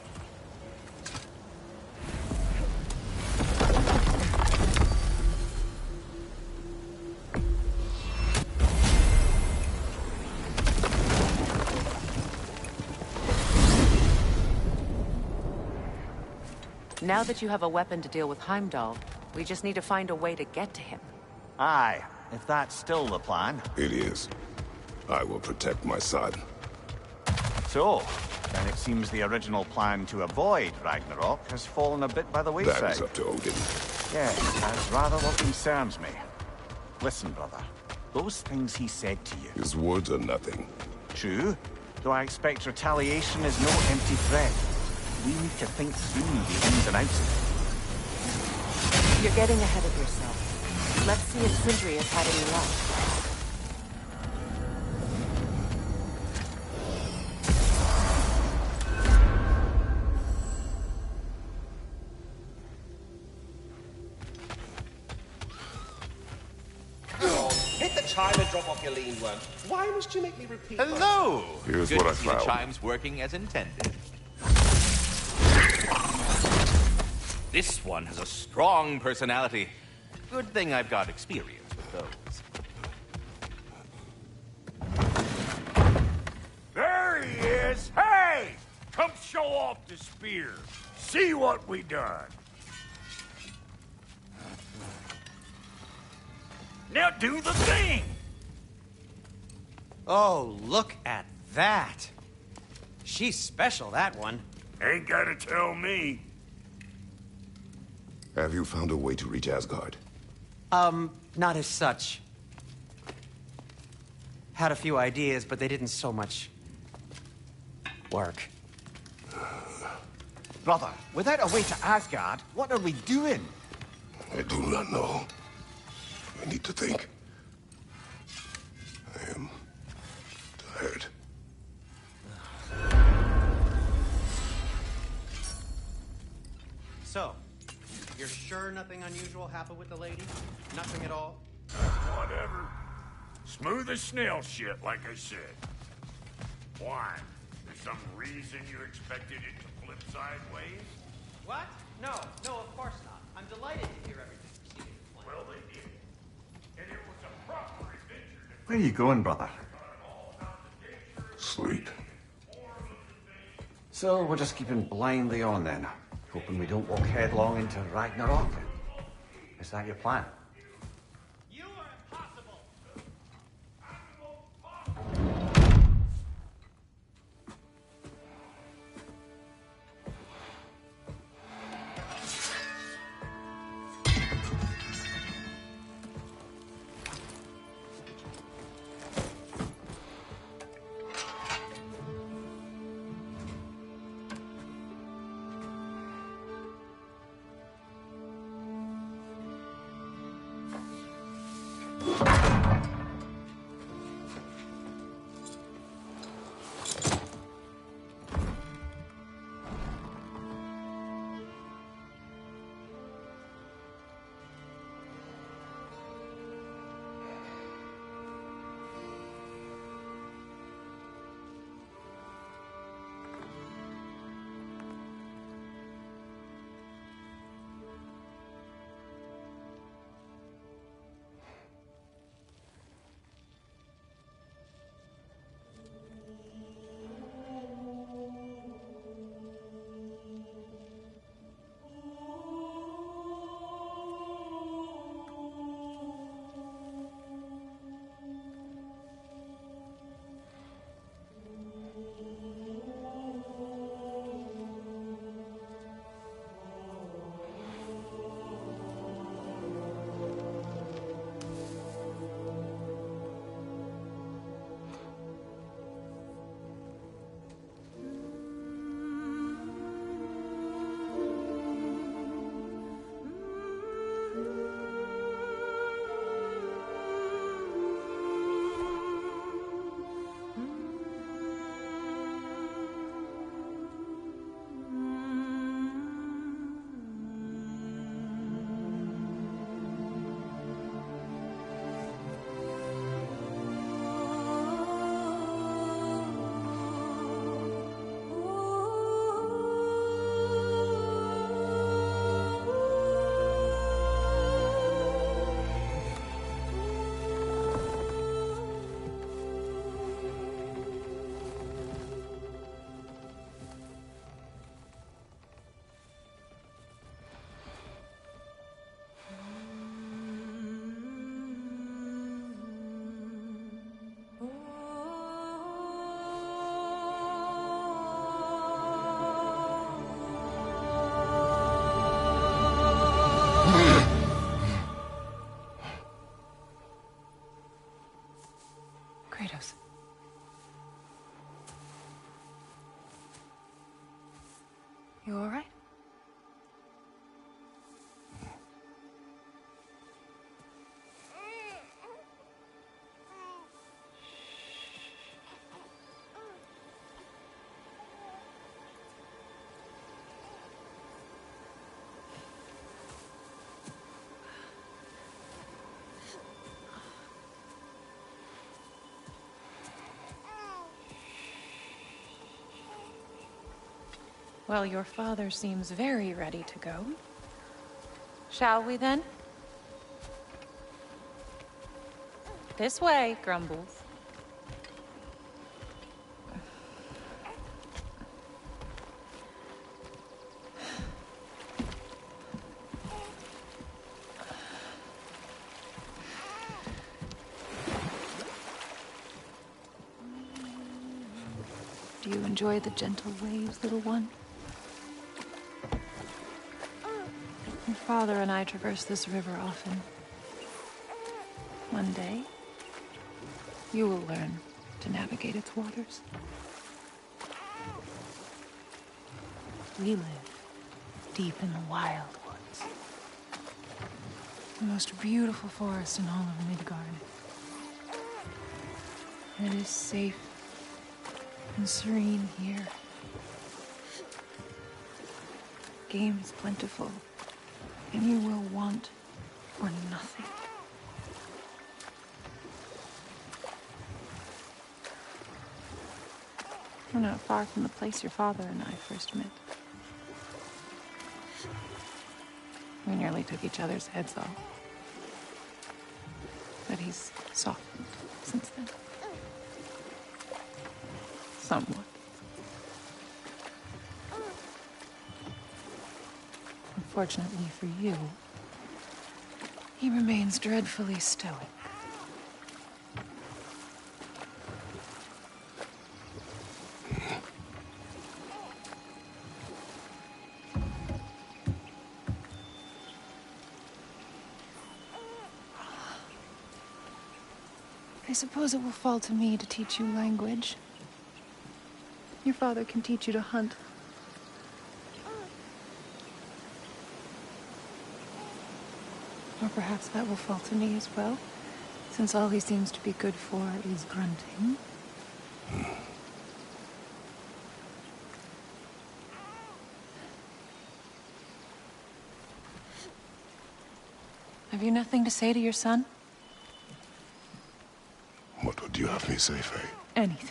Speaker 3: Now that you have a weapon to deal with Heimdall, we just need to find a way to get to him.
Speaker 6: Aye, if that's still the plan.
Speaker 2: It is. I will protect my son.
Speaker 6: So, then it seems the original plan to avoid Ragnarok has fallen a bit by the wayside.
Speaker 2: That is up to Odin.
Speaker 6: Yes, that's rather what concerns me. Listen, brother. Those things he said to you...
Speaker 2: His words are nothing.
Speaker 6: True. Though I expect retaliation is no empty threat. We need to think through the ins and outs of it.
Speaker 3: You're getting ahead of yourself. Let's see if Sindri has had any luck.
Speaker 14: Hit the chime and drop off your lean one. Why must you make me repeat?
Speaker 7: Hello!
Speaker 2: Here's
Speaker 7: Good
Speaker 2: what
Speaker 7: to
Speaker 2: I
Speaker 7: see
Speaker 2: found.
Speaker 7: the chimes working as intended. This one has a strong personality. Good thing I've got experience with those.
Speaker 5: There he is! Hey! Come show off the spear. See what we done. Now do the thing!
Speaker 12: Oh, look at that. She's special, that one.
Speaker 5: Ain't gotta tell me.
Speaker 2: Have you found a way to reach Asgard?
Speaker 12: Not as such. Had a few ideas, but they didn't so much work.
Speaker 6: Brother, without a way to Asgard, what are we doing?
Speaker 2: I do not know. I need to think. I am tired.
Speaker 12: So, you're sure nothing unusual happened with the lady? Nothing at all?
Speaker 5: Whatever. Smooth as snail shit, like I said. Why? There's some reason you expected it to flip sideways?
Speaker 12: What? No, of course not. I'm delighted to hear everything proceeding to plan.
Speaker 5: Well, they did. And it was a proper adventure.
Speaker 1: Where are you going, brother?
Speaker 2: Sleep.
Speaker 1: So we're just keeping blindly on then, hoping we don't walk headlong into Ragnarok. Is that your plan?
Speaker 12: You are impossible!
Speaker 3: Kratos. You all right? Well, your father seems very ready to go. Shall we then? This way, Grumbles.
Speaker 17: Do you enjoy the gentle waves, little one? Your father and I traverse this river often. One day, you will learn to navigate its waters. We live deep in the wild woods. The most beautiful forest in all of Midgard. It is safe and serene here. Game is plentiful, and you will want for nothing. We're not far from the place your father and I first met. We nearly took each other's heads off. But he's softened since then. Somewhat. Unfortunately for you, he remains dreadfully stoic. I suppose it will fall to me to teach you language. Your father can teach you to hunt. Or perhaps that will fall to me as well, since all he seems to be good for is grunting. Have you nothing to say to your son?
Speaker 2: What would you have me say, Faye?
Speaker 17: Anything.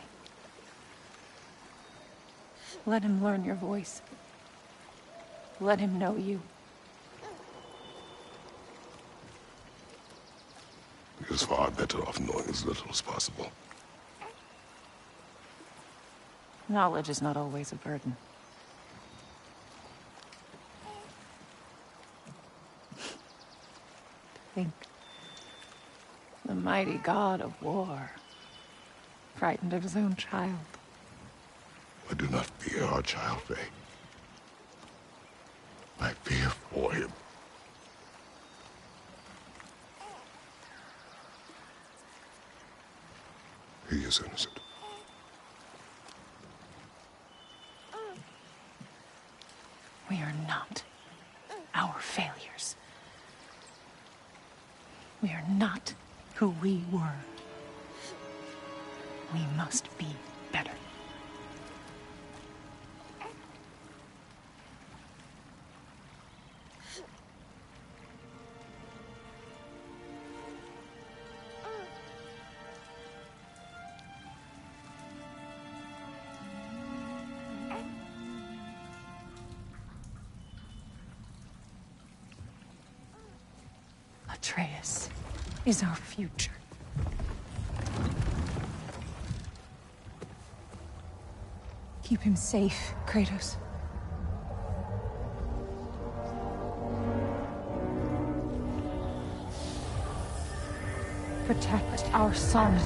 Speaker 17: Let him learn your voice. Let him know you.
Speaker 2: He is far better off knowing as little as possible.
Speaker 17: Knowledge is not always a burden. Think. The mighty god of war, frightened of his own child.
Speaker 2: I do not fear our child, Faye. I fear for him. He is innocent.
Speaker 17: We are not our failures. We are not who we were. We must be better. Atreus is our future. Keep him safe, Kratos. Protect our son.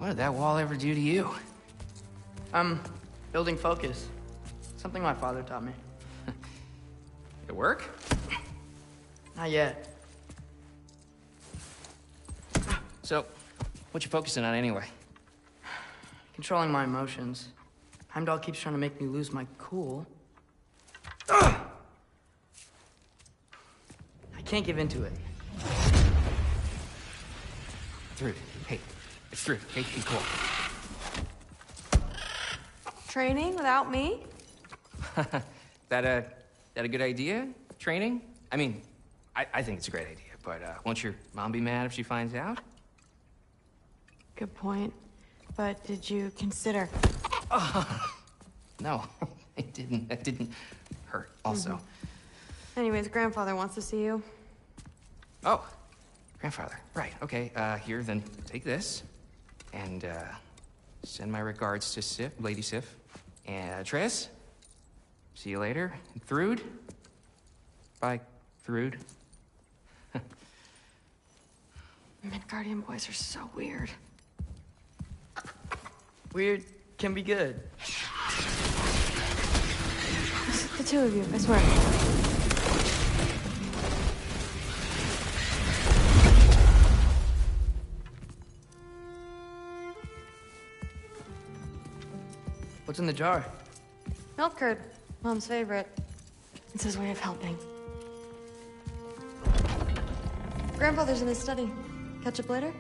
Speaker 18: What did that wall ever do to you?
Speaker 19: Building focus. Something my father taught me.
Speaker 18: It work?
Speaker 19: Not yet.
Speaker 18: So, what you focusing on anyway?
Speaker 19: Controlling my emotions. Heimdall keeps trying to make me lose my cool. I can't give into it.
Speaker 18: Thrud, hey, it's Thrud. Hey, be cool.
Speaker 20: Training without me?
Speaker 18: That a good idea? Training? I mean, I think it's a great idea, but won't your mom be mad if she finds out?
Speaker 20: Good point. But did you consider...
Speaker 18: No, it didn't. That didn't hurt, also.
Speaker 20: Anyways, grandfather wants to see you.
Speaker 18: Oh, grandfather. Right, okay. Here, then take this. And, send my regards to Sif, Lady Sif. And Atreus, see you later. And Thrud. Bye, Thrud.
Speaker 20: Midgardian boys are so weird.
Speaker 19: Weird can be good.
Speaker 20: The two of you, I swear.
Speaker 19: What's in the jar?
Speaker 20: Milk curd, Mom's favorite. It's his way of helping. Grandfather's in his study. Catch up later?